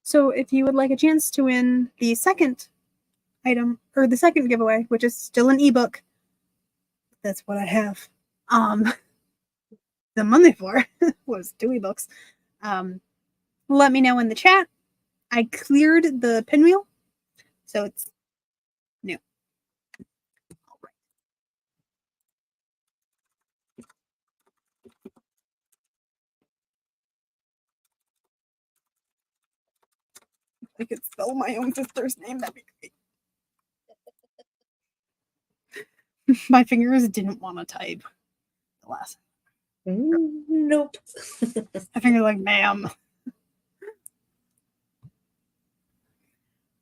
So if you would like a chance to win the second item, or the second giveaway, which is still an ebook, that's what I have the money for, was 2 ebooks. Let me know in the chat. I cleared the pinwheel, so it's new. All right. If I could spell my own sister's name, that'd be great. My fingers didn't want to type the last. Nope. My fingers like, ma'am.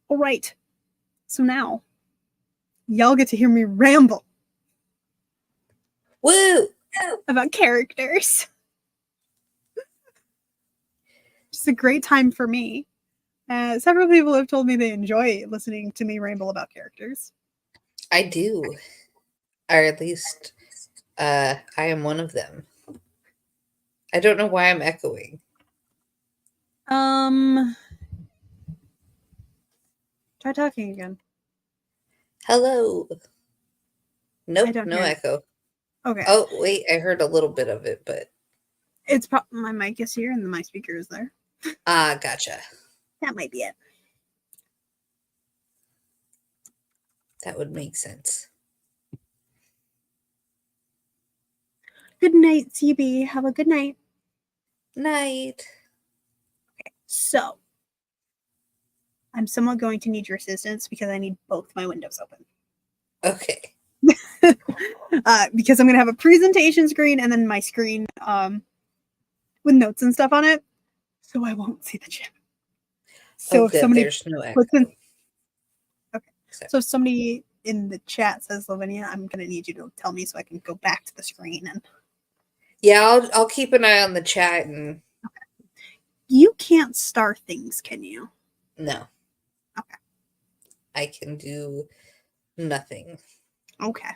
All right. So now, y'all get to hear me ramble Woo! about characters. It's a great time for me. Several people have told me they enjoy listening to me ramble about characters. I do. Or at least I am one of them. I don't know why I'm echoing. Try talking again. Hello. Nope, I don't no hear it. echo. Okay. Oh, wait, I heard a little bit of it, but... It's my mic is here and my speaker is there. Ah, gotcha. That might be it. That would make sense. Good night, CB. Have a good night. Night. Okay, so I'm somewhat going to need your assistance because I need both my windows open. Okay. Because I'm going to have a presentation screen and then my screen with notes and stuff on it, so I won't see the chat. So if good. somebody There's no echo. puts in, okay. So. So if somebody in the chat says Lavinia, I'm going to need you to tell me so I can go back to the screen and. Yeah, I'll keep an eye on the chat and. Okay. You can't star things, can you? No. Okay. I can do nothing. Okay.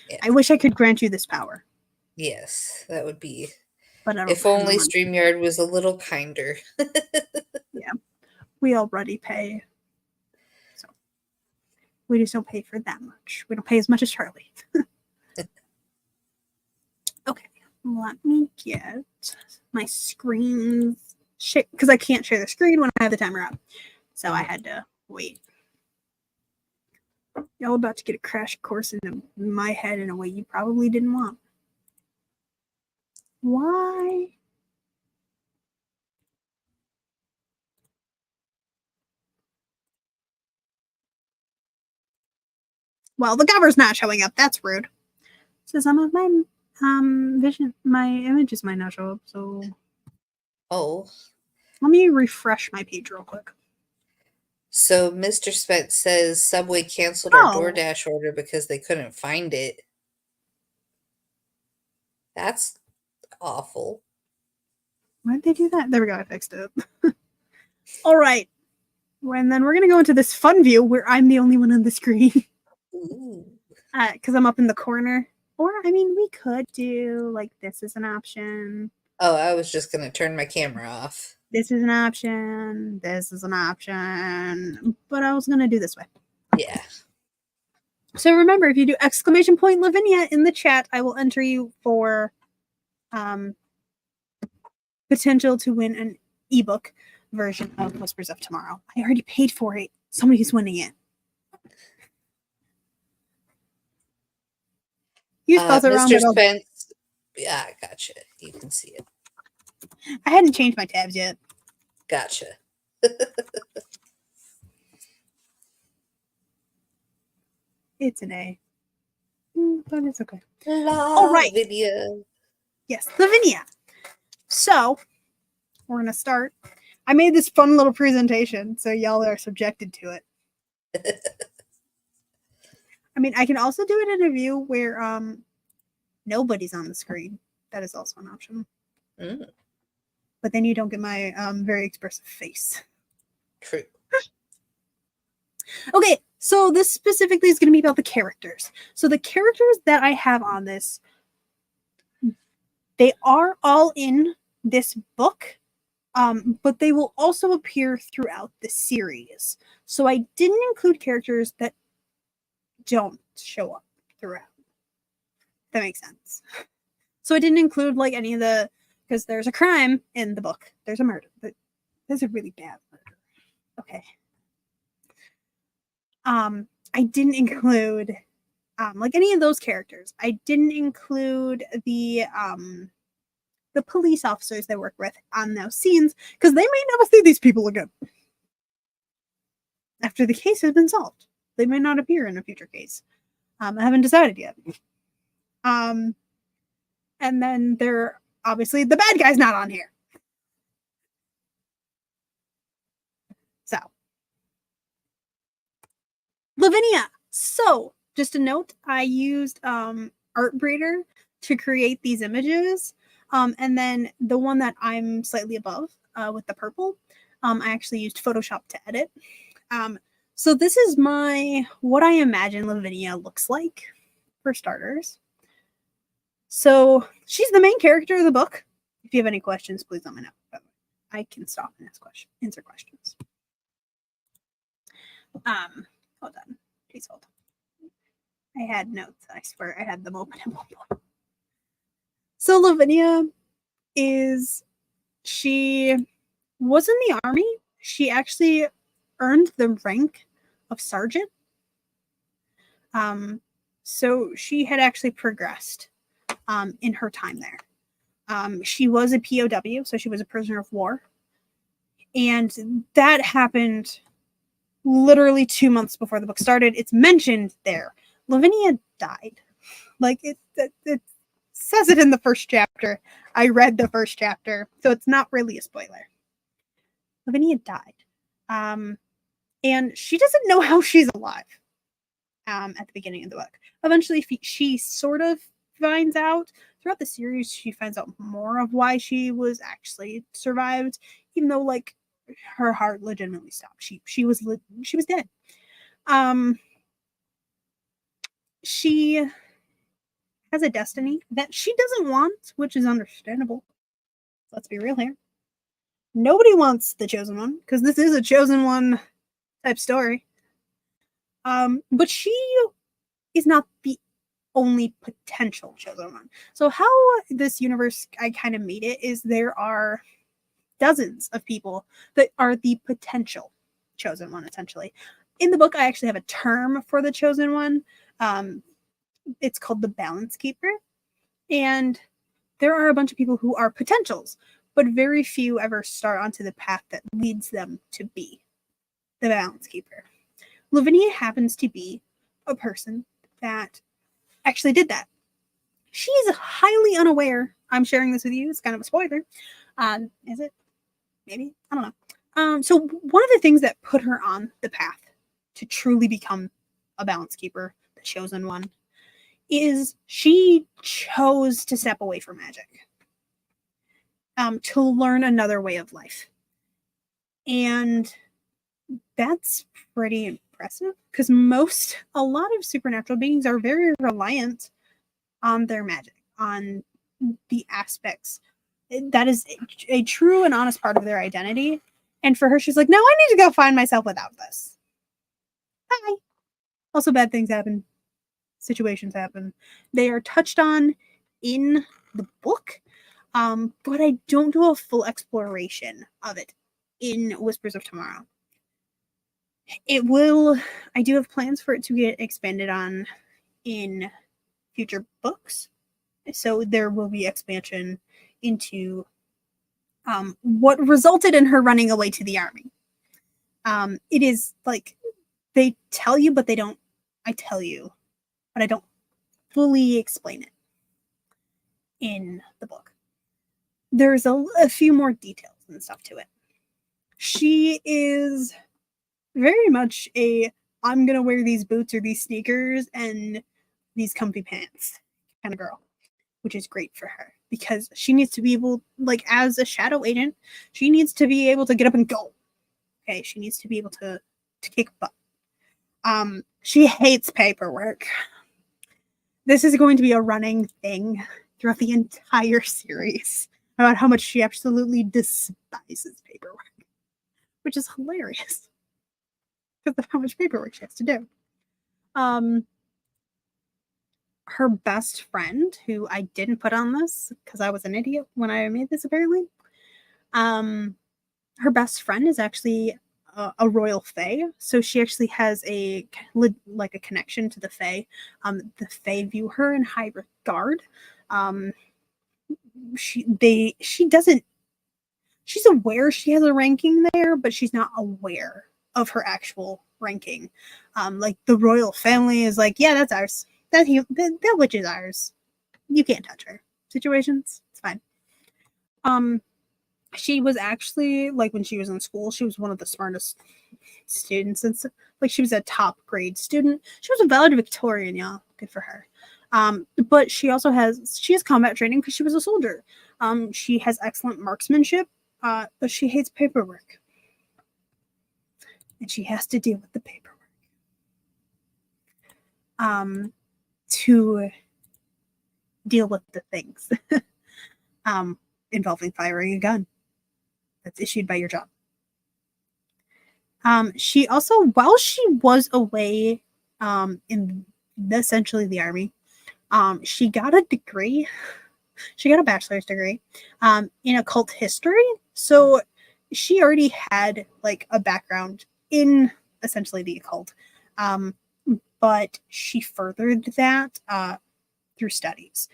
Yeah. I wish I could grant you this power. Yes, that would be. But I don't if only StreamYard was a little kinder. Yeah. We already pay. So we just don't pay for that much. We don't pay as much as Charlie. Okay. Let me get my screen because I can't share the screen when I have the timer up. So I had to wait. Y'all about to get a crash course into my head in a way you probably didn't want. Why? Well, the cover's not showing up. That's rude. So some of my my images might not show up. So let me refresh my page real quick. So Mr. Spence says Subway canceled our DoorDash order because they couldn't find it. That's awful. Why did they do that? There we go. I fixed it. All right. And then we're going to go into this fun view where I'm the only one on the screen. Because I'm up in the corner. Or, I mean, we could do, like, this is an option. Oh, I was just going to turn my camera off. This is an option. This is an option. But I was going to do this way. Yeah. So remember, if you do !point Lavinia in the chat, I will enter you for potential to win an ebook version of Whispers of Tomorrow. I already paid for it. Somebody's winning it. You spell it around, Mr. but Spence. Yeah, I gotcha. You can see it. I hadn't changed my tabs yet. Gotcha. It's an A. But it's okay. All right. Video. Yes, Lavinia. So, we're going to start. I made this fun little presentation, so y'all are subjected to it. I mean, I can also do an interview where nobody's on the screen. That is also an option. But then you don't get my very expressive face. True. Okay, so this specifically is going to be about the characters. So the characters that I have on this, they are all in this book, but they will also appear throughout the series. So I didn't include characters that don't show up throughout. That makes sense. So I didn't include like any of the, because there's a crime in the book. There's a murder. But there's a really bad murder. Okay. I didn't include like any of those characters. I didn't include the police officers they work with on those scenes because they may never see these people again after the case has been solved. They may not appear in a future case. I haven't decided yet. And then they're obviously the bad guy's not on here. So Lavinia. So just a note, I used Artbreeder to create these images. And then the one that I'm slightly above with the purple, I actually used Photoshop to edit. So this is what I imagine Lavinia looks like, for starters. So she's the main character of the book. If you have any questions, please let me know. I can stop and answer questions. Hold on. Please hold. I had notes. I swear I had them open at one point. So Lavinia she was in the army. She actually earned the rank of sergeant. So she had actually progressed in her time there. She was a POW, so she was a prisoner of war. And that happened literally 2 months before the book started. It's mentioned there. Lavinia died. Like it says it in the first chapter. I read the first chapter, so it's not really a spoiler. Lavinia died. And she doesn't know how she's alive at the beginning of the book. Eventually, she sort of finds out. Throughout the series, she finds out more of why she was actually survived, even though, like, her heart legitimately stopped. She was dead. She has a destiny that she doesn't want, which is understandable. Let's be real here. Nobody wants the chosen one, because this is a chosen one type story. But she is not the only potential chosen one. So how this universe I kind of made it is there are dozens of people that are the potential chosen one, essentially. In the book, I actually have a term for the chosen one. It's called the balance keeper. And there are a bunch of people who are potentials, but very few ever start onto the path that leads them to be the balance keeper. Lavinia happens to be a person that actually did that. She's highly unaware. I'm sharing this with you. It's kind of a spoiler. Is it? Maybe? I don't know. So one of the things that put her on the path to truly become a balance keeper, the chosen one, is she chose to step away from magic to learn another way of life. And that's pretty impressive because a lot of supernatural beings are very reliant on their magic, on the aspects that is a true and honest part of their identity. And for her, she's like, no, I need to go find myself without this. Bye. Also, bad things happen situations happen. They are touched on in the book, but I don't do a full exploration of it in Whispers of Tomorrow. I do have plans for it to get expanded on in future books. So there will be expansion into what resulted in her running away to the army. It is like they tell you, but they don't. I tell you, but I don't fully explain it in the book. There's a few more details and stuff to it. She is very much I'm gonna wear these boots or these sneakers and these comfy pants kind of girl, which is great for her because she needs to be able, like, as a shadow agent, she needs to be able to get up and go. Okay, she needs to be able to kick butt. She hates paperwork. This is going to be a running thing throughout the entire series about how much she absolutely despises paperwork, which is hilarious because of how much paperwork she has to do. Her best friend, who I didn't put on this because I was an idiot when I made this, apparently. Her best friend is actually a royal fae, so she actually has a connection to the fae. The fae view her in high regard. She doesn't. She's aware she has a ranking there, but she's not aware of her actual ranking. Like the royal family is like, yeah, that's ours. That witch is ours. You can't touch her. Situations, it's fine. She was actually, like, when she was in school, she was one of the smartest students, and like she was a top grade student. She was a valedictorian, y'all. Good for her. But she has combat training because she was a soldier. She has excellent marksmanship, but she hates paperwork, and she has to deal with the paperwork. To deal with the things involving firing a gun that's issued by your job. She also, while she was away in essentially the army, she got a degree. She got a bachelor's degree in occult history. So she already had like a background in essentially the occult. But she furthered that through studies.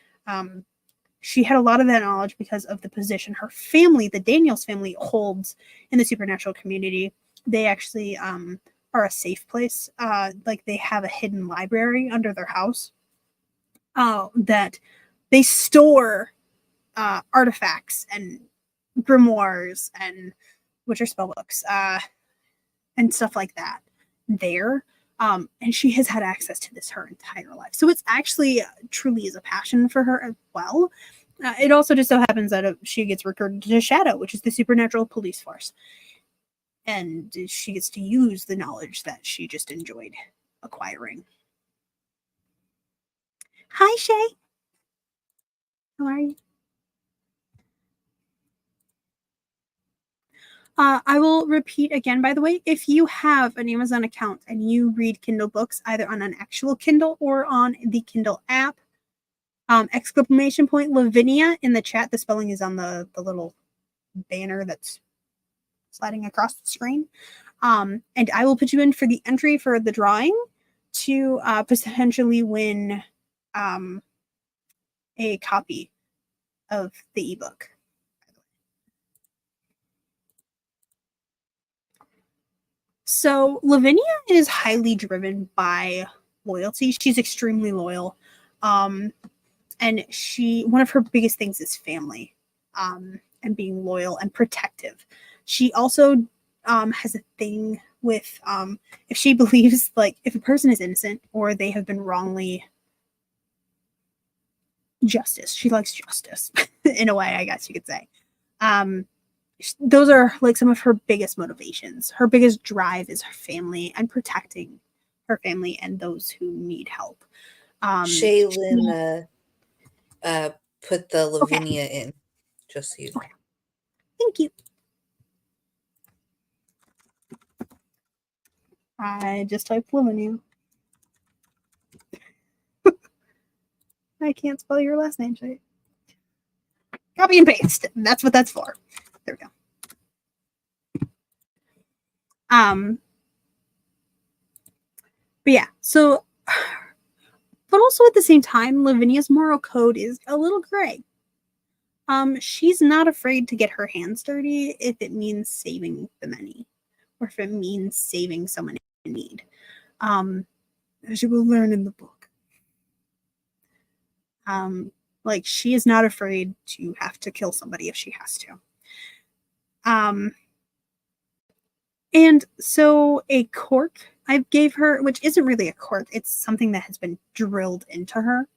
She had a lot of that knowledge because of the position her family, the Daniels family, holds in the supernatural community. They actually are a safe place. Like they have a hidden library under their house that they store artifacts and grimoires and which are spell books and stuff like that there. And she has had access to this her entire life. So it's actually truly is a passion for her as well. It also just so happens that she gets recruited to S.H.A.D.O.W, which is the supernatural police force. And she gets to use the knowledge that she just enjoyed acquiring. Hi, Shay. How are you? I will repeat again, by the way, if you have an Amazon account and you read Kindle books, either on an actual Kindle or on the Kindle app, exclamation point Lavinia in the chat. The spelling is on the little banner that's sliding across the screen. And I will put you in for the entry for the drawing to potentially win a copy of the ebook. So Lavinia is highly driven by loyalty. She's extremely loyal. And one of her biggest things is family, and being loyal and protective. She also has a thing with if she believes, like, if a person is innocent or they have been wrongly justice. She likes justice in a way, I guess you could say. Those are like some of her biggest motivations. Her biggest drive is her family and protecting her family and those who need help. Shaylin put the Lavinia in, just so you know. Okay. Thank you. I just typed Lavinia. I can't spell your last name. So copy and paste. That's what that's for. There we go. But yeah, so, but also at the same time, Lavinia's moral code is a little gray. She's not afraid to get her hands dirty if it means saving the many, or if it means saving someone in need. As you will learn in the book. Like, she is not afraid to have to kill somebody if she has to. And so a quirk I gave her, which isn't really a quirk, it's something that has been drilled into her,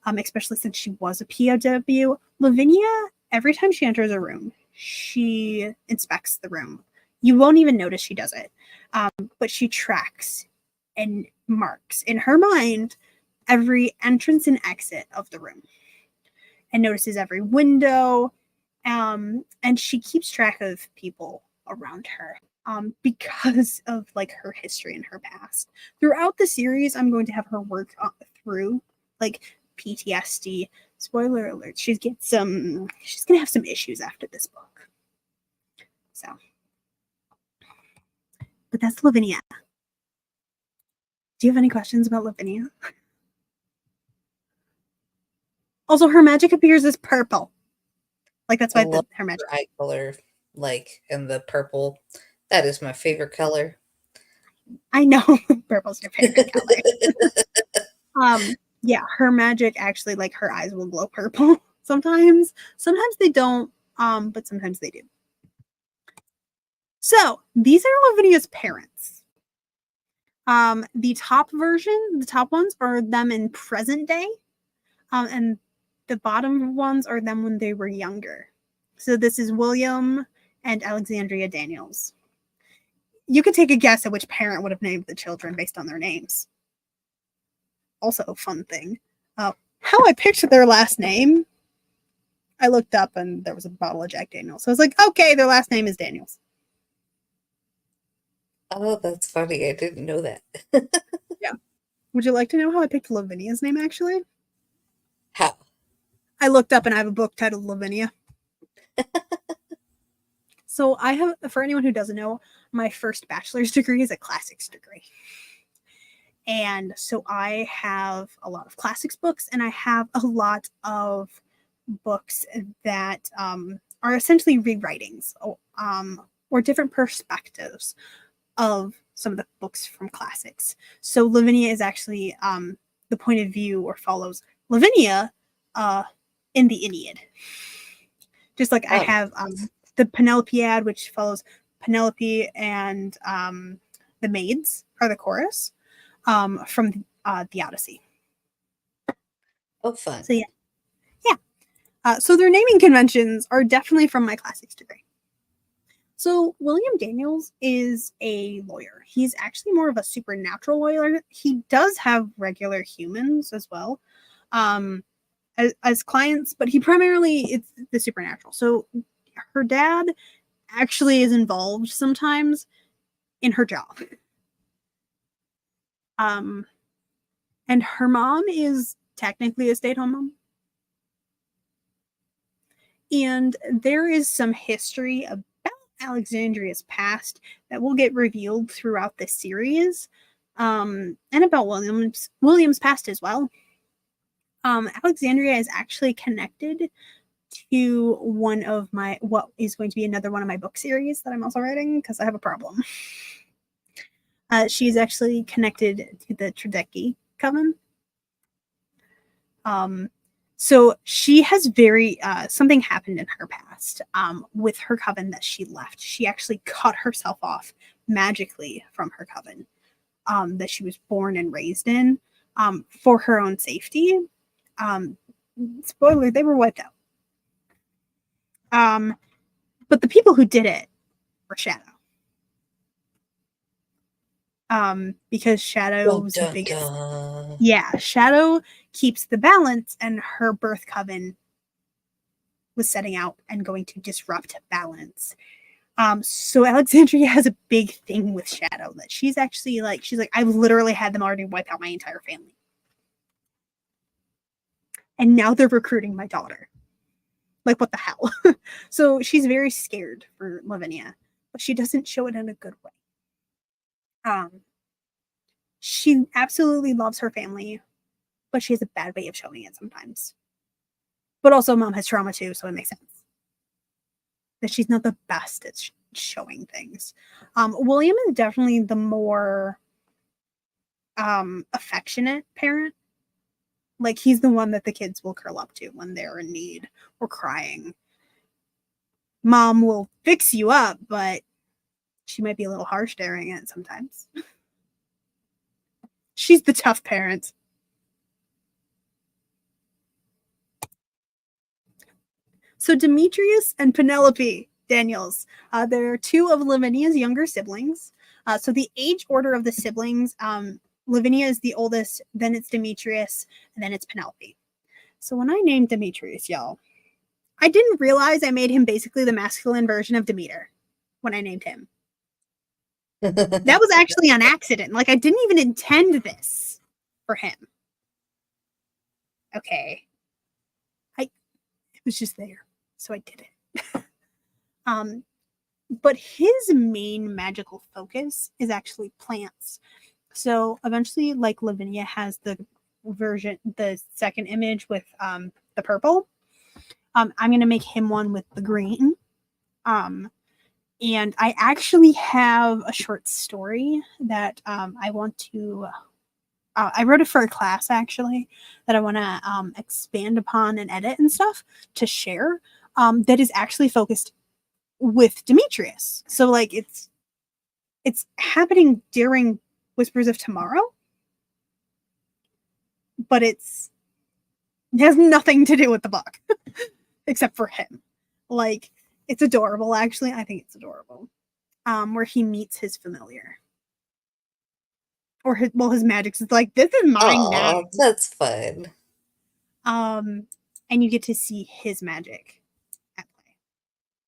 especially since she was a POW. Lavinia, every time she enters a room, she inspects the room. You won't even notice she does it, but she tracks and marks in her mind every entrance and exit of the room and notices every window, and she keeps track of people around her, because of like her history and her past. Throughout the series, I'm going to have her work through like PTSD. Spoiler alert, she's gonna have some issues after this book. So, but that's Lavinia. Do you have any questions about Lavinia? Also, her magic appears as purple. Like, that's why her magic eye color, like, and the purple. That is my favorite color. I know purple's your favorite color. Yeah, her magic actually, like, her eyes will glow purple sometimes. Sometimes they don't, but sometimes they do. So these are Lavinia's parents. The top ones are them in present day, and the bottom ones are them when they were younger. So this is William and Alexandria Daniels. You could take a guess at which parent would have named the children based on their names. Also a fun thing. How I picked their last name, I looked up and there was a bottle of Jack Daniels. So I was like, okay, their last name is Daniels. Oh, that's funny. I didn't know that. Yeah. Would you like to know how I picked Lavinia's name, actually? How? I looked up and I have a book titled Lavinia. So I have, for anyone who doesn't know, my first bachelor's degree is a classics degree. And so I have a lot of classics books, and I have a lot of books that are essentially rewritings, or different perspectives of some of the books from classics. So Lavinia is actually the point of view, or follows Lavinia in the Aeneid. Just like I have the Penelopiad, which follows Penelope and the maids are the chorus from the Odyssey. Oh, fun. So yeah. So their naming conventions are definitely from my classics degree. So William Daniels is a lawyer. He's actually more of a supernatural lawyer. He does have regular humans as well, as clients, but he primarily, it's the supernatural. So her dad actually is involved sometimes in her job. And her mom is technically a stay-at-home mom. And there is some history about Alexandria's past that will get revealed throughout the series, and about William's past as well. Alexandria is actually connected to what is going to be another one of my book series that I'm also writing because I have a problem. She's actually connected to the Tredeki coven. So she has something happened in her past with her coven that she left. She actually cut herself off magically from her coven that she was born and raised in, for her own safety. Spoiler, they were wiped out. But the people who did it were S.H.A.D.O.W. Because S.H.A.D.O.W's S.H.A.D.O.W keeps the balance, and her birth coven was setting out and going to disrupt balance. So Alexandria has a big thing with S.H.A.D.O.W that she's like, I've literally had them already wipe out my entire family. and now they're recruiting my daughter. Like, what the hell? So she's very scared for Lavinia, but she doesn't show it in a good way. She absolutely loves her family, but she has a bad way of showing it sometimes. But also, mom has trauma too, so it makes sense that she's not the best at showing things. William is definitely the more affectionate parent. Like, he's the one that the kids will curl up to when they're in need or crying. Mom will fix you up, but she might be a little harsh during it sometimes. She's the tough parent. So Demetrius and Penelope Daniels, they're two of Lavinia's younger siblings. So the age order of the siblings, Lavinia is the oldest, then it's Demetrius, and then it's Penelope. So when I named Demetrius, y'all, I didn't realize I made him basically the masculine version of Demeter when I named him. That was actually on accident. Like, I didn't even intend this for him. Okay. It was just there, so I did it. But his main magical focus is actually plants. So eventually, like, Lavinia has the second image with the purple. I'm gonna make him one with the green. And I actually have a short story that I want to. I wrote it for a class actually that I want to expand upon and edit and stuff to share. That is actually focused with Demetrius. So like it's happening during Whispers of Tomorrow, but it has nothing to do with the book except for him. Like, it's adorable, actually. I think it's adorable. Where he meets his familiar. Or his magic's like, this is mine now. That's fun. And you get to see his magic at play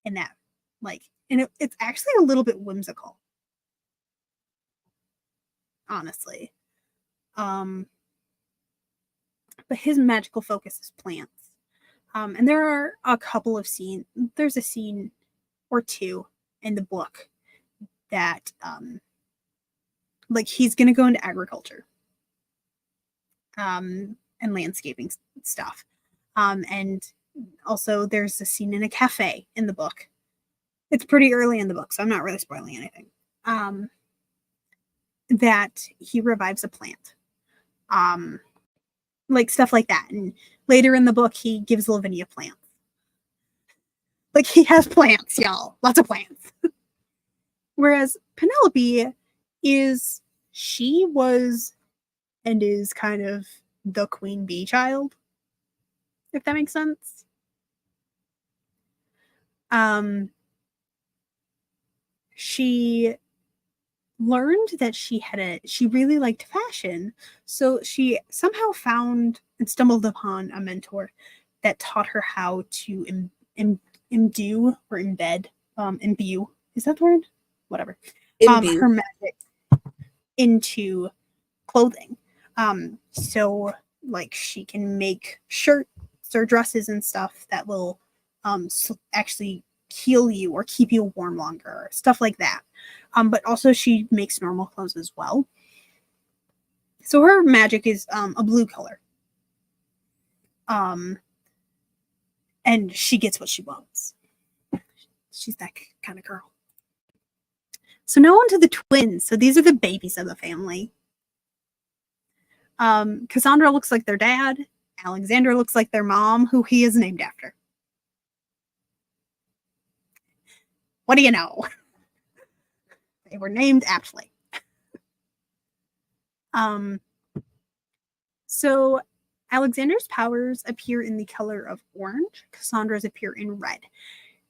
in that. Like, and it's actually a little bit whimsical. Honestly. But his magical focus is plants. And there are a couple of scenes. There's a scene or two in the book that like he's gonna go into agriculture and landscaping stuff. And also there's a scene in a cafe in the book. It's pretty early in the book, so I'm not really spoiling anything. That he revives a plant. Like stuff like that. And later in the book, he gives Lavinia plants. Like, he has plants, y'all. Lots of plants. Whereas Penelope she was and is kind of the queen bee child, if that makes sense. She learned that she really liked fashion, so she somehow found and stumbled upon a mentor that taught her how to imbue, is that the word? Whatever. Her magic into clothing. So like she can make shirts or dresses and stuff that will actually heal you or keep you warm longer, stuff like that. But also she makes normal clothes as well. So her magic is a blue color. And she gets what she wants. She's that kind of girl. So now on to the twins. So these are the babies of the family. Cassandra looks like their dad. Alexander looks like their mom, who he is named after. What do you know? They were named aptly. So Alexander's powers appear in the color of orange. Cassandra's appear in red.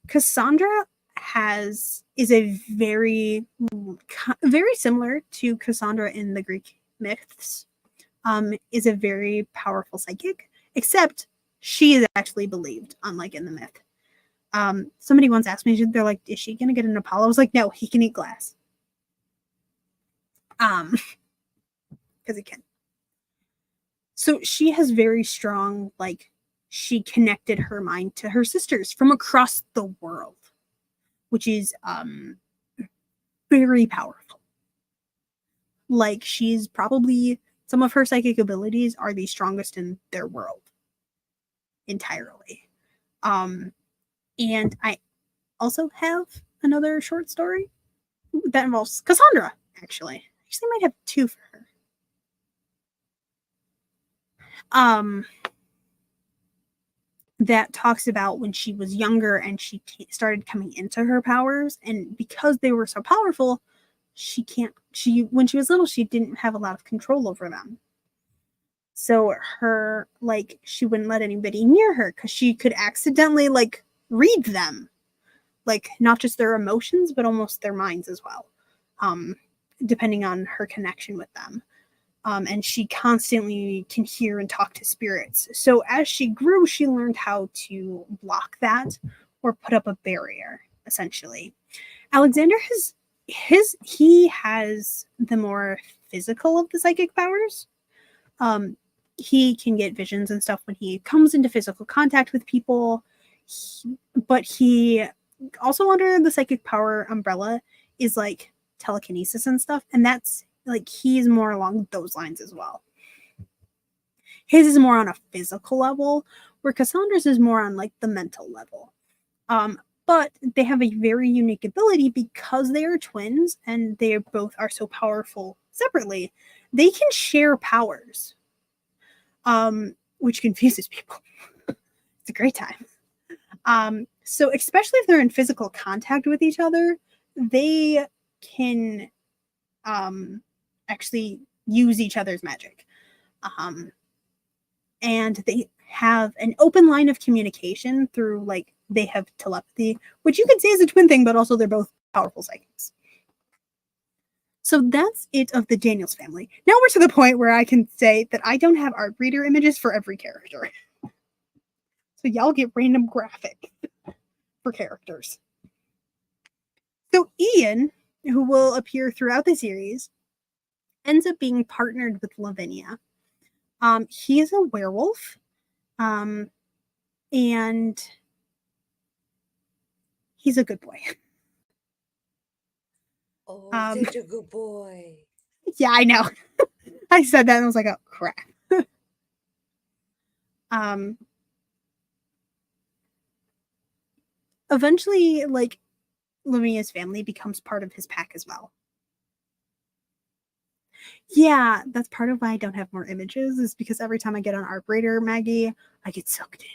Cassandra is a very similar to Cassandra in the Greek myths. Is a very powerful psychic, except she is actually believed, unlike in the myth. Somebody once asked me, they're like, is she gonna get an Apollo? I was like, no, he can eat glass. Because he can. So she has very strong, like, she connected her mind to her sisters from across the world, which is very powerful. Like, she's probably, some of her psychic abilities are the strongest in their world entirely. And I also have another short story that involves Cassandra, actually. I actually might have two for her. That talks about when she was younger and she started coming into her powers, and because they were so powerful, when she was little, she didn't have a lot of control over them. So she wouldn't let anybody near her because she could accidentally, like, read them, like, not just their emotions, but almost their minds as well, depending on her connection with them. And she constantly can hear and talk to spirits. So as she grew, she learned how to block that or put up a barrier, essentially. Alexander he has the more physical of the psychic powers. He can get visions and stuff when he comes into physical contact with people, but he also, under the psychic power umbrella, is like telekinesis and stuff, and that's like, he's more along those lines as well. His is more on a physical level, where Cassandra's is more on, like, the mental level. But they have a very unique ability because they are twins and they both are so powerful separately. They can share powers, which confuses people. It's a great time. So especially if they're in physical contact with each other, they can actually use each other's magic. And they have an open line of communication through, like, they have telepathy, which you could say is a twin thing, but also they're both powerful psychics. So that's it of the Daniels family. Now we're to the point where I can say that I don't have art reader images for every character. So y'all get random graphic for characters. So Ian, who will appear throughout the series, ends up being partnered with Lavinia. He is a werewolf, and he's a good boy. Oh, such a good boy. Yeah, I know. I said that and I was like, oh, crap. Eventually, like, Lavinia's family becomes part of his pack as well. Yeah, that's part of why I don't have more images, is because every time I get on Artbrader, Maggie, I get sucked in.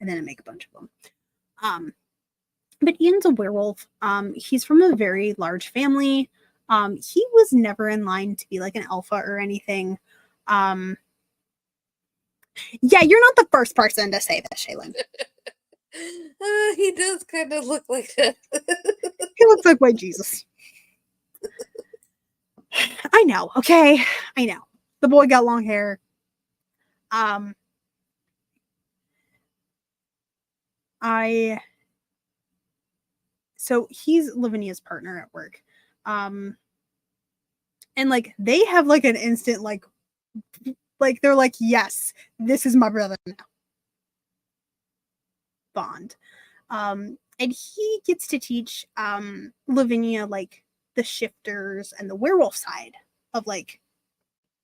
And then I make a bunch of them. But Ian's a werewolf. He's from a very large family. He was never in line to be like an alpha or anything. Yeah, you're not the first person to say that, Shaylin. He does kind of look like that. He looks like white Jesus. I know, okay? I know. The boy got long hair. So he's Lavinia's partner at work. And, like, they have, like, an instant, like, they're like, yes, this is my brother now. Bond. And he gets to teach Lavinia, like, the shifters and the werewolf side of, like,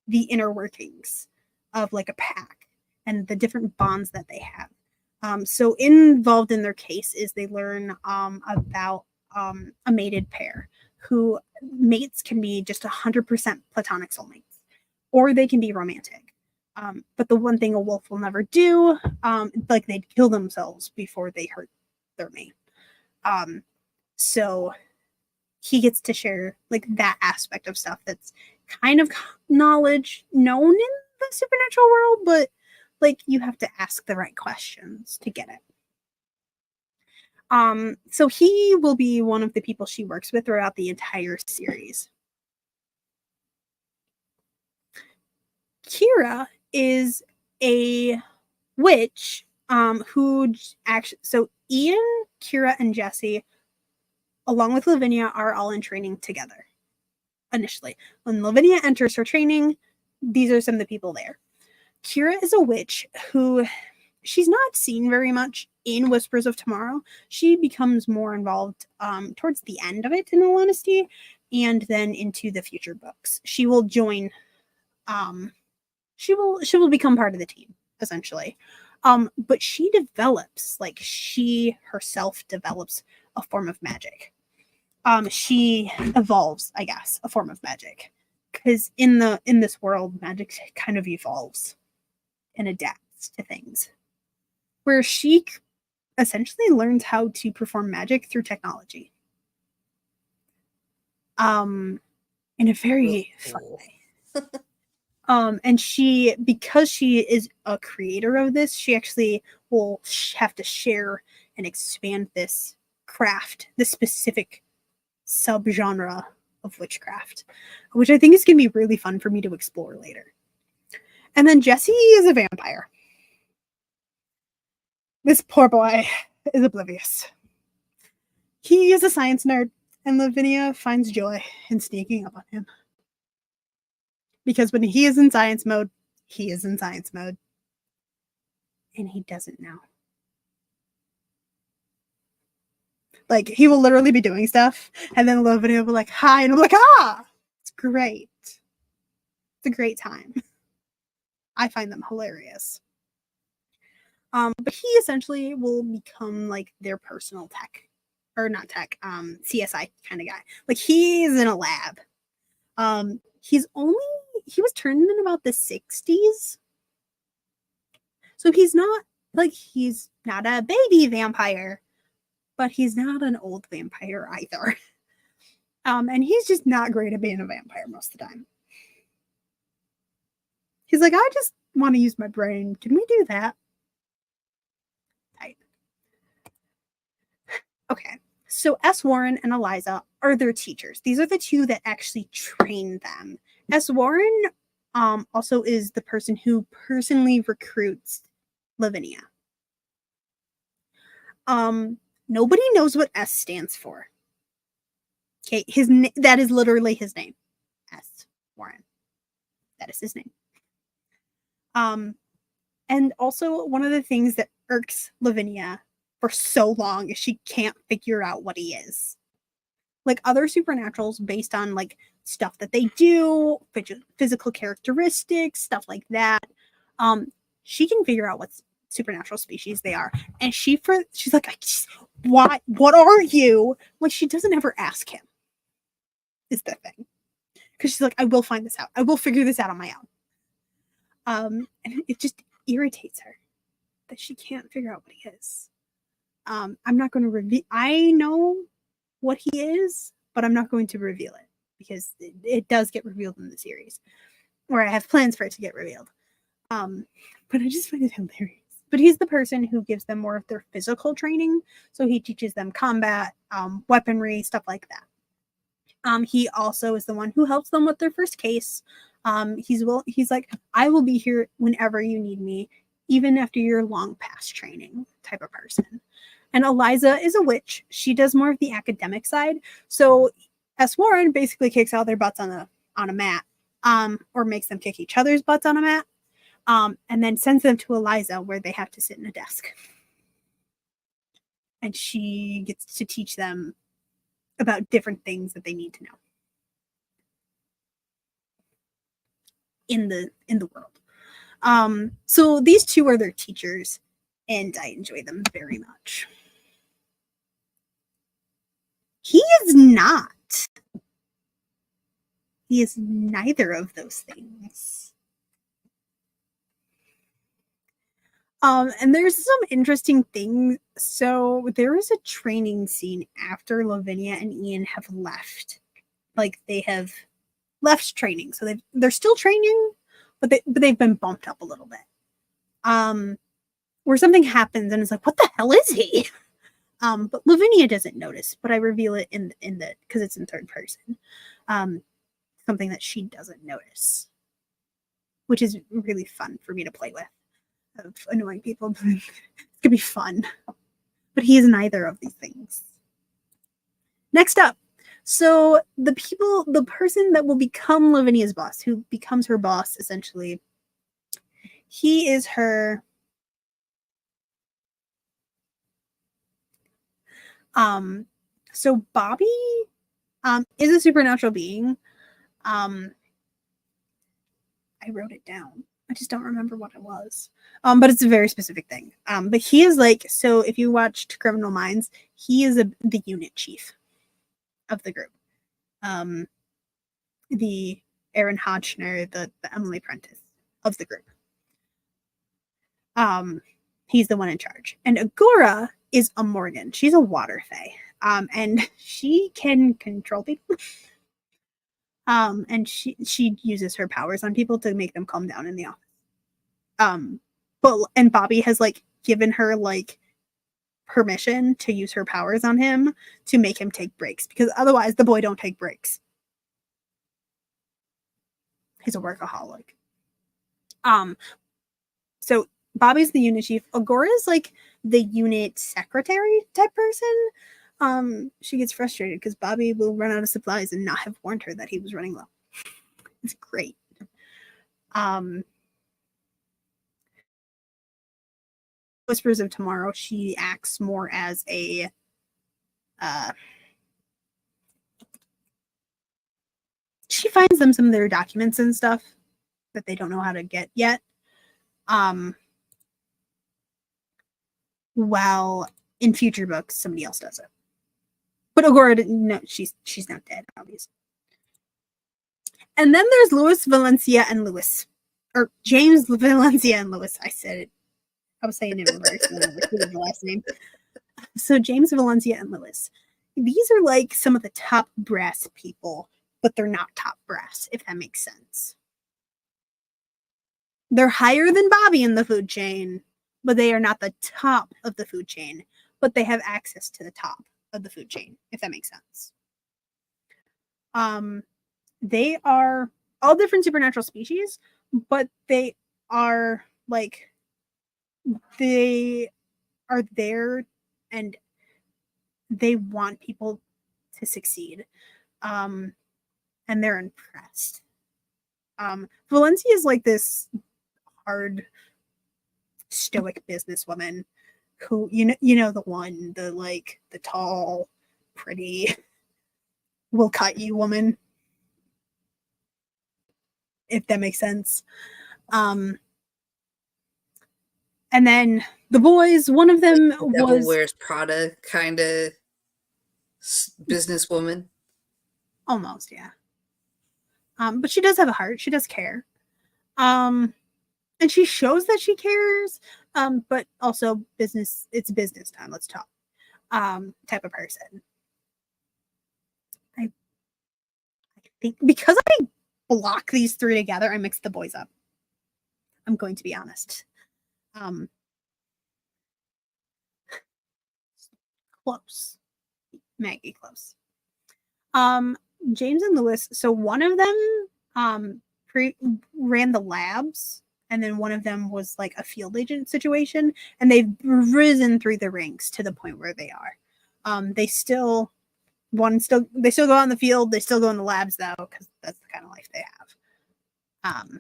the inner workings of, like, a pack and the different bonds that they have. So involved in their case is they learn about a mated pair who mates can be just 100% platonic soulmates, or they can be romantic. But the one thing a wolf will never do, like, they'd kill themselves before they hurt their mate. So he gets to share, like, that aspect of stuff that's kind of knowledge known in the supernatural world, but, like, you have to ask the right questions to get it. So he will be one of the people she works with throughout the entire series. Kira is a witch who actually, so Ian, Kira, and Jesse, along with Lavinia, are all in training together initially. When Lavinia enters her training, these are some of the people there. Kira is a witch who she's not seen very much in Whispers of Tomorrow. She becomes more involved towards the end of it, in all honesty, and then into the future books. She will join. She will become part of the team essentially. But she develops, like she herself develops a form of magic. She evolves, I guess, a form of magic, because in this world, magic kind of evolves and adapts to things, where she essentially learns how to perform magic through technology. In a very fun way. And she, because she is a creator of this, she actually will have to share and expand this craft, this specific subgenre of witchcraft, which I think is going to be really fun for me to explore later. And then Jesse is a vampire. This poor boy is oblivious. He is a science nerd, and Lavinia finds joy in sneaking up on him. Because when he is in science mode, he is in science mode. And he doesn't know. Like, he will literally be doing stuff, and then Lavinia will be like, hi, and I'm like, ah! It's great. It's a great time. I find them hilarious. But he essentially will become like their personal tech, or not tech, CSI kind of guy. Like, he's in a lab. He was turned in about the 60s. So he's not a baby vampire, but he's not an old vampire either. And he's just not great at being a vampire most of the time. He's like, I just want to use my brain. Can we do that? Type. Okay. So S. Warren and Eliza are their teachers. These are the two that actually train them. S. Warren also is the person who personally recruits Lavinia. Nobody knows what S stands for. Okay, that is literally his name. S. Warren. That is his name. And also one of the things that irks Lavinia for so long is she can't figure out what he is. Like, other supernaturals based on like stuff that they do, physical characteristics, stuff like that. She can figure out what supernatural species they are, and she's like, what are you? Like, she doesn't ever ask him. Is the thing, because she's like, I will find this out. I will figure this out on my own. And it just irritates her that she can't figure out what he is. I'm not going to reveal. I know what he is, but I'm not going to reveal it, because it does get revealed in the series, or I have plans for it to get revealed. But I just find it hilarious. But he's the person who gives them more of their physical training. So he teaches them combat, weaponry, stuff like that. He also is the one who helps them with their first case. He's like, I will be here whenever you need me, even after your long past training type of person. And Eliza is a witch. She does more of the academic side. So S. Warren basically kicks out their butts on a mat, or makes them kick each other's butts on a mat, and then sends them to Eliza, where they have to sit in a desk. And she gets to teach them about different things that they need to know in the world. So these two are their teachers, and I enjoy them very much. He is not. He is neither of those things. And there's some interesting things. So there is a training scene after Lavinia and Ian have left. Like, they have left training. So they're still training, but they've been bumped up a little bit. Where something happens and it's like, what the hell is he? But Lavinia doesn't notice, but I reveal it in the, because it's in third person. Something that she doesn't notice, which is really fun for me to play with, of annoying people. It's gonna be fun. But he is neither of these things. Next up, So the person that will become Lavinia's boss, who becomes her boss essentially, he is her so Bobby is a supernatural being. I wrote it down. I just don't remember what it was. But it's a very specific thing. But he is like, so if you watched Criminal Minds, he is the unit chief of the group. The Aaron Hodgner, the Emily Prentice of the group. He's the one in charge. And Agora is a Morgan. She's a water fae. And she can control people. And she uses her powers on people to make them calm down in the office. But Bobby has like given her like permission to use her powers on him to make him take breaks, because otherwise the boy don't take breaks. He's a workaholic. So Bobby's the unit chief. Agora is like the unit secretary type person. She gets frustrated because Bobby will run out of supplies and not have warned her that he was running low. It's great. Whispers of Tomorrow, she acts more as a she finds them some of their documents and stuff that they don't know how to get yet. While in future books, somebody else does it. But Agora didn't know she's not dead, obviously. And then there's Louis Valencia and Louis. Or James Valencia and Louis. I said it. I was saying it in reverse and then I repeated the last name. So James Valencia and Louis. These are like some of the top brass people, but they're not top brass, if that makes sense. They're higher than Bobby in the food chain, but they are not the top of the food chain, but they have access to the top of the food chain, if that makes sense. They are all different supernatural species, but they are like, they are there and they want people to succeed. And they're impressed. Valencia is like this hard, stoic businesswoman who, you know the one, the like the tall, pretty, will cut you woman, if that makes sense. And then the boys, one of them the Devil was Wears Prada kind of businesswoman. Almost, yeah. But she does have a heart. She does care. And she shows that she cares. But also it's business time. Let's talk. Type of person. I think because I block these three together, I mixed the boys up. I'm going to be honest. Close. Maggie, close. James and Louis. So one of them ran the labs, and then one of them was like a field agent situation, and they've risen through the ranks to the point where they are. They still go out in the field. They still go in the labs though, because that's the kind of life they have.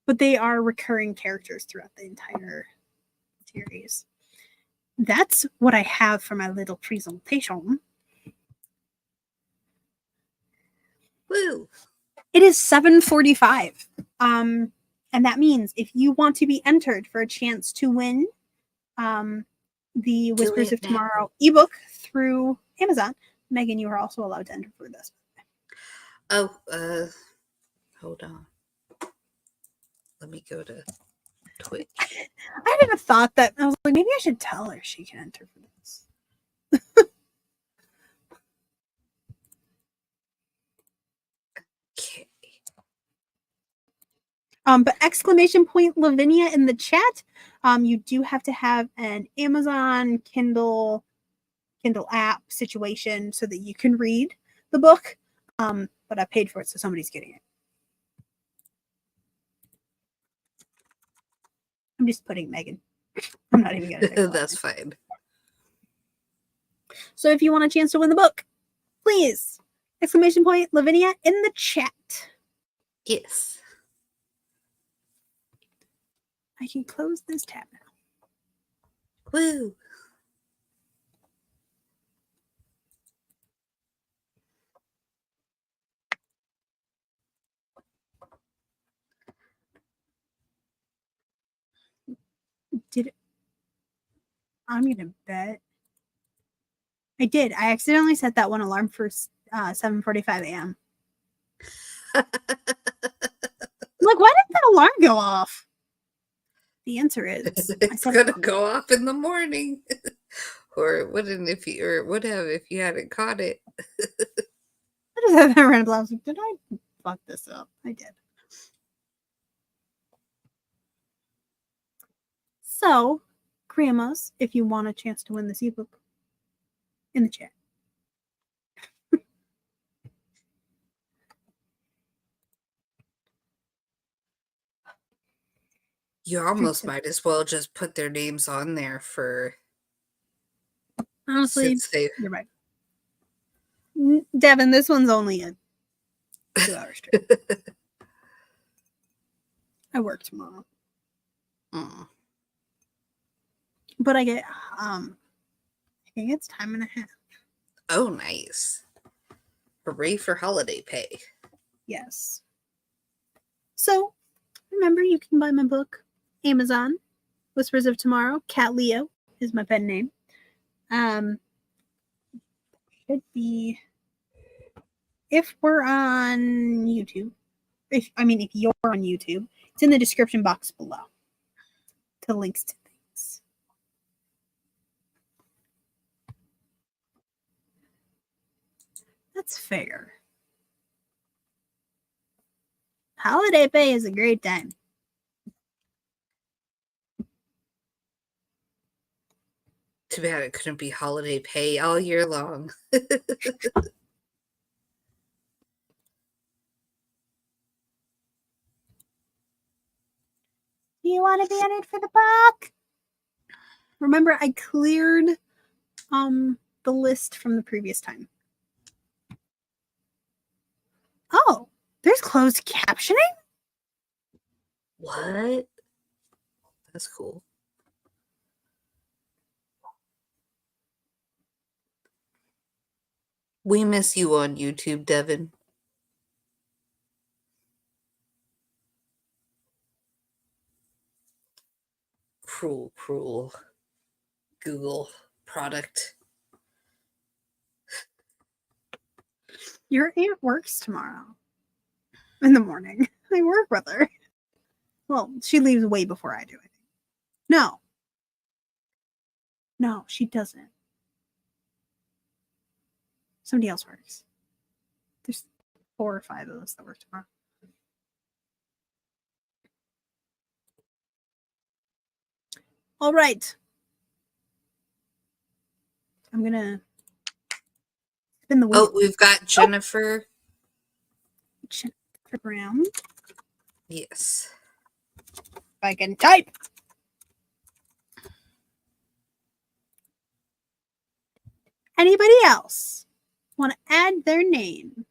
But they are recurring characters throughout the entire series. That's what I have for my little presentation. Woo! It is 7:45. And that means if you want to be entered for a chance to win the Whispers of Tomorrow ebook through Amazon, Megan, you are also allowed to enter for this. Oh, hold on. Let me go to Twitch. I never thought that. I was like, maybe I should tell her she can enter for this. Okay. But exclamation point Lavinia in the chat. You do have to have an Amazon Kindle app situation so that you can read the book. But I paid for it, so somebody's getting it. I'm just putting Megan. I'm not even gonna take That's fine. So if you want a chance to win the book, please Exclamation point, Lavinia, in the chat. Yes. I can close this tab now. Woo. Did it? I'm gonna bet. I did. I accidentally set that one alarm for 7:45 a.m. I'm like, why did that alarm go off? The answer is It's gonna go off in the morning. Or it wouldn't if you hadn't caught it. I just had that random blast. Did I fuck this up? I did. So, grandmas, if you want a chance to win this ebook, in the chat. You almost might as well just put their names on there for. Honestly, you're right. Devin, this one's only a 2-hour straight. I work tomorrow. But I think it's time and a half. Oh, nice. Hooray for holiday pay. Yes. So, remember, you can buy my book, Amazon, Whispers of Tomorrow. Cat Leo is my pen name. Should be, if we're on YouTube, if you're on YouTube, it's in the description box below. The links to things. That's fair. Holiday pay is a great time. Too bad it couldn't be holiday pay all year long. Do you want to be entered for the book? Remember, I cleared the list from the previous time. Oh, there's closed captioning? What? That's cool. We miss you on YouTube, Devin. Cruel Google product. Your aunt works tomorrow in the morning. I work with her. Well, she leaves way before I do it. No, she doesn't. Somebody else works. There's 4 or 5 of us that work tomorrow. All right. I'm gonna spin the wheel. Oh, we've got Jennifer. Jennifer Brown. Yes. If I can type. Anybody else want to add their name?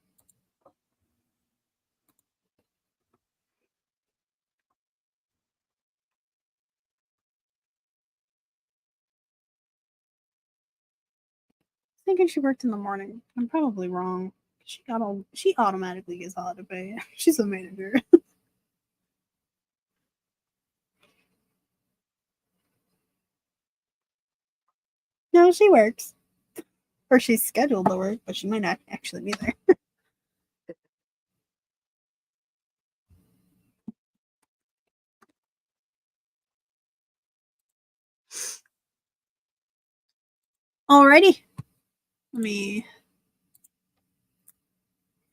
Thinking she worked in the morning. I'm probably wrong. She automatically gets holiday pay. She's a manager. No, she works. Or she's scheduled to work, but she might not actually be there. Alrighty.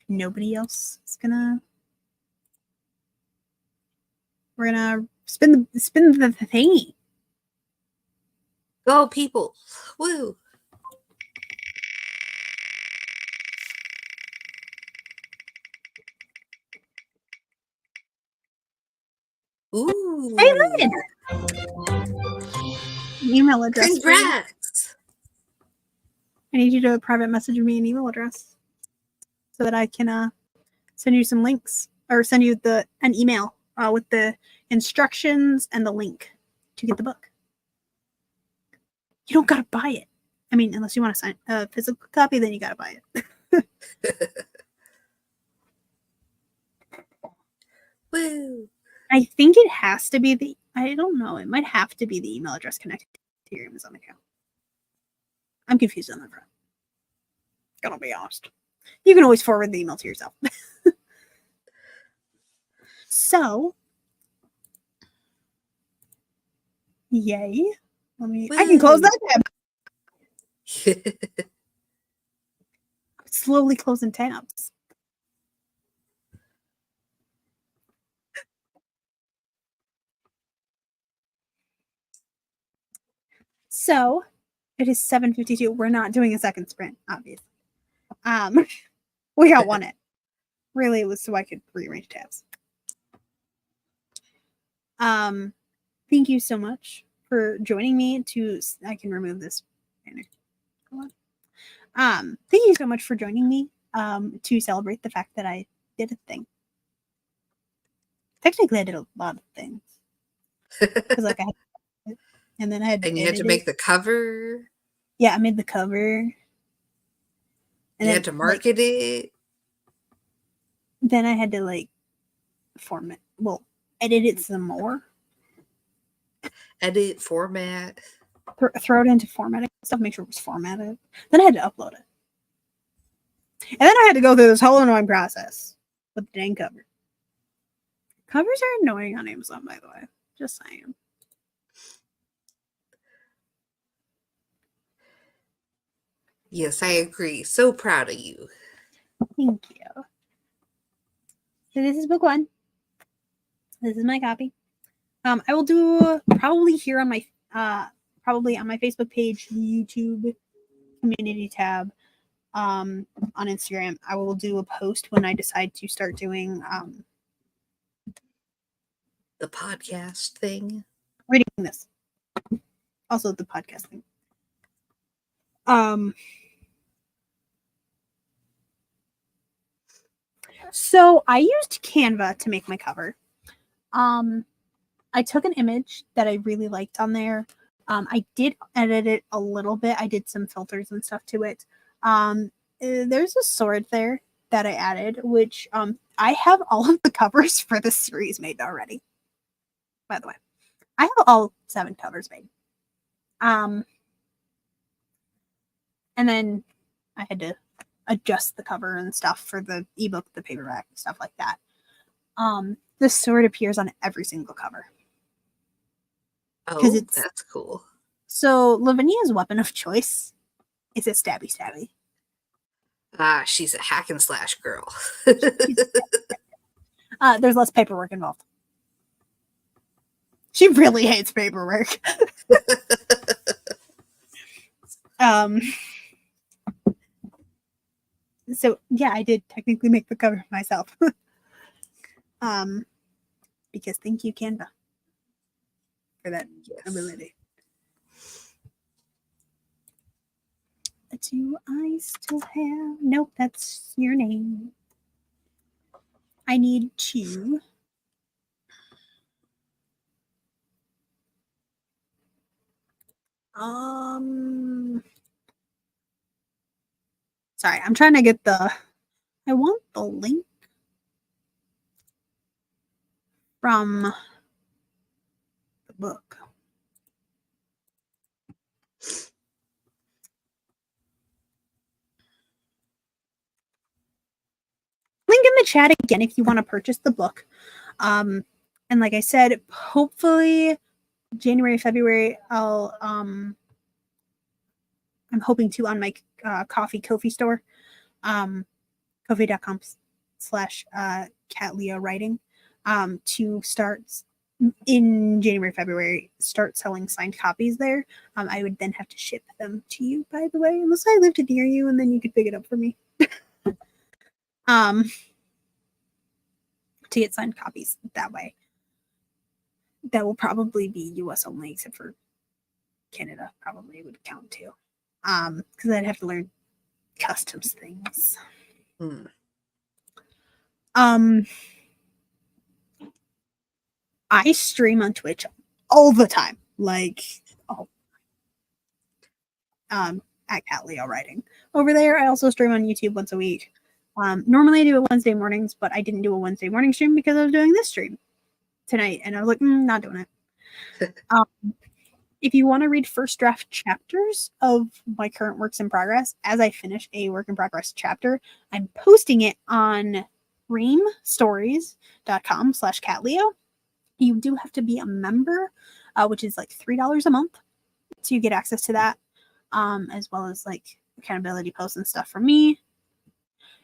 Nobody else is gonna. We're gonna spin the thingy. Go, people. Woo. Ooh. Hey, Lynn. Email address. Congrats. I need you to private message me an email address. so that I can send you some links or send you an email with the instructions and the link to get the book. You don't gotta buy it. I mean, unless you want to sign a physical copy, then you gotta buy it. Woo! I think it has to be I don't know. It might have to be the email address connected to your Amazon account. I'm confused on that front. Gonna be honest. You can always forward the email to yourself. So, yay. I can close that tab. Slowly closing tabs. So, it is 7:52. We're not doing a second sprint, obviously. We got one in. Really, it was so I could rearrange tabs. Thank you so much for joining me I can remove this banner. Thank you so much for joining me to celebrate the fact that I did a thing. Technically, I did a lot of things. Because I had and then I had and you had to make the cover. Yeah, I made the cover. And you had to market it. Then I had to edit it some more. Edit, format. Throw it into formatting stuff, make sure it was formatted. Then I had to upload it. And then I had to go through this whole annoying process with the dang cover. Covers are annoying on Amazon, by the way. Just saying. Yes, I agree. So proud of you. Thank you. So this is book 1. This is my copy. I will do probably here on my probably on my Facebook page, YouTube community tab, on Instagram. I will do a post when I decide to start doing the podcast thing. Reading this. Also the podcast thing. So I used Canva to make my cover. I took an image that I really liked on there. I did edit it a little bit. I did some filters and stuff to it. There's a sword there that I added, which I have all of the covers for this series made already. By the way, I have all 7 covers made. And then I had to adjust the cover and stuff for the ebook, the paperback, stuff like that. The sword appears on every single cover. Oh, that's cool. So Lavinia's weapon of choice is a stabby. She's a hack and slash girl. There's less paperwork involved. She really hates paperwork. So yeah, I did technically make the cover myself. Because thank you, Canva, for that ability. Do I still have? Nope, that's your name. I need to. Sorry, I'm trying to get I want the link from the book. Link in the chat again if you want to purchase the book. And like I said, hopefully January, February, I'm hoping to on my Ko-fi store, ko-fi.com/CatLeahWriting, to start in January, February, start selling signed copies there. I would then have to ship them to you, by the way, unless I lived near you, and then you could pick it up for me. To get signed copies that way. That will probably be US only, except for Canada probably would count too. Because I'd have to learn customs things. I stream on Twitch all the time, like at Cat Leo Writing. Over there, I also stream on YouTube once a week. Normally I do it Wednesday mornings, but I didn't do a Wednesday morning stream because I was doing this stream tonight, and I was like, not doing it. If you want to read first draft chapters of my current works in progress, as I finish a work in progress chapter, I'm posting it on reamstories.com/catleo. You do have to be a member, which is like $3 a month. So you get access to that, as well as like accountability posts and stuff from me,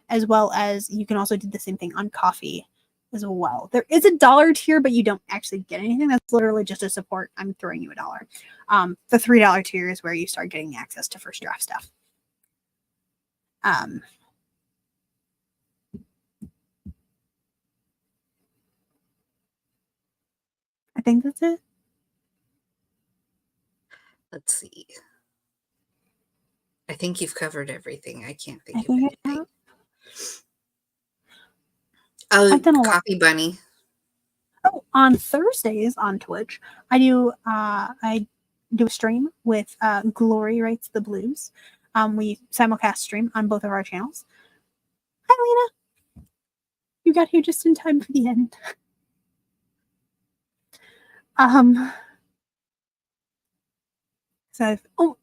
as well as you can also do the same thing on Coffee as well. There is a $1 tier, but you don't actually get anything. That's literally just a support. I'm throwing you $1. The $3 tier is where you start getting access to first draft stuff. I think that's it. Let's see. I think you've covered everything. I can't think of I anything. I've done a lot. Coffee Bunny. Oh, on Thursdays on Twitch, I do a stream with Glory Writes the Blues. We simulcast stream on both of our channels. Hi, Lena. You got here just in time for the end. So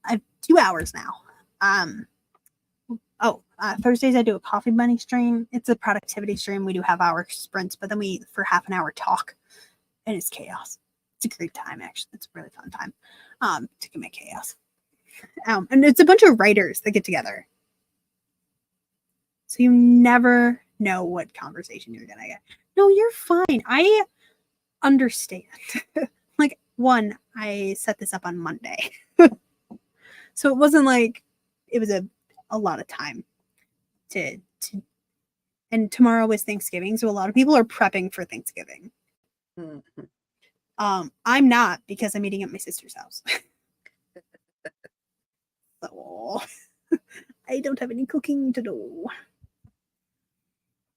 I've 2 hours now. Thursdays I do a Coffee Bunny stream. It's a productivity stream. We do half-hour sprints, but then we for half an hour talk, and it's chaos. It's a great time, actually. It's a really fun time to commit chaos. And it's a bunch of writers that get together, so you never know what conversation you're gonna get. No, you're fine. I understand. Like, one, I set this up on Monday, so it wasn't like it was a lot of time to and tomorrow is Thanksgiving, so a lot of people are prepping for Thanksgiving. Mm-hmm. I'm not, because I'm eating at my sister's house. So I don't have any cooking to do.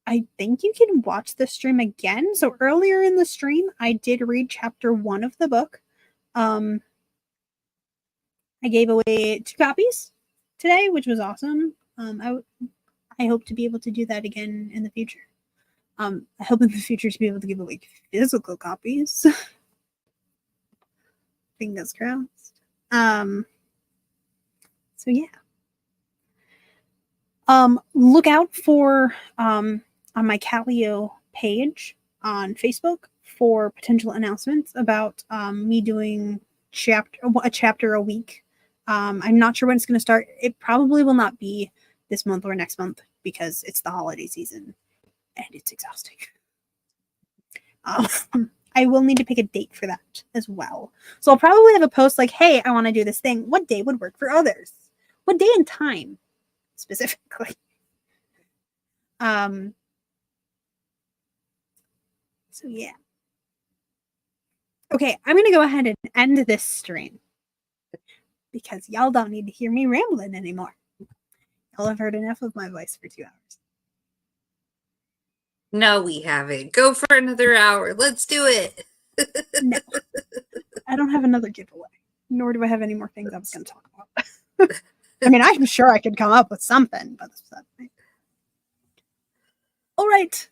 I think you can watch the stream again. So earlier in the stream, I did read chapter 1 of the book. I gave away 2 copies today, which was awesome. I hope to be able to do that again in the future. I hope in the future to be able to give away physical copies. Fingers crossed. So yeah. Look out for on my Cat Leo page on Facebook for potential announcements about me doing a chapter a week. I'm not sure when it's going to start. It probably will not be this month or next month because it's the holiday season and it's exhausting. I will need to pick a date for that as well. So I'll probably have a post like, hey, I want to do this thing. What day would work for others? What day and time specifically? So yeah. Okay, I'm gonna go ahead and end this stream because y'all don't need to hear me rambling anymore. Y'all have heard enough of my voice for 2 hours. No, we haven't. Go for another hour. Let's do it. No, I don't have another giveaway, nor do I have any more things I was going to talk about. I mean, I'm sure I could come up with something, but that's not me. All right.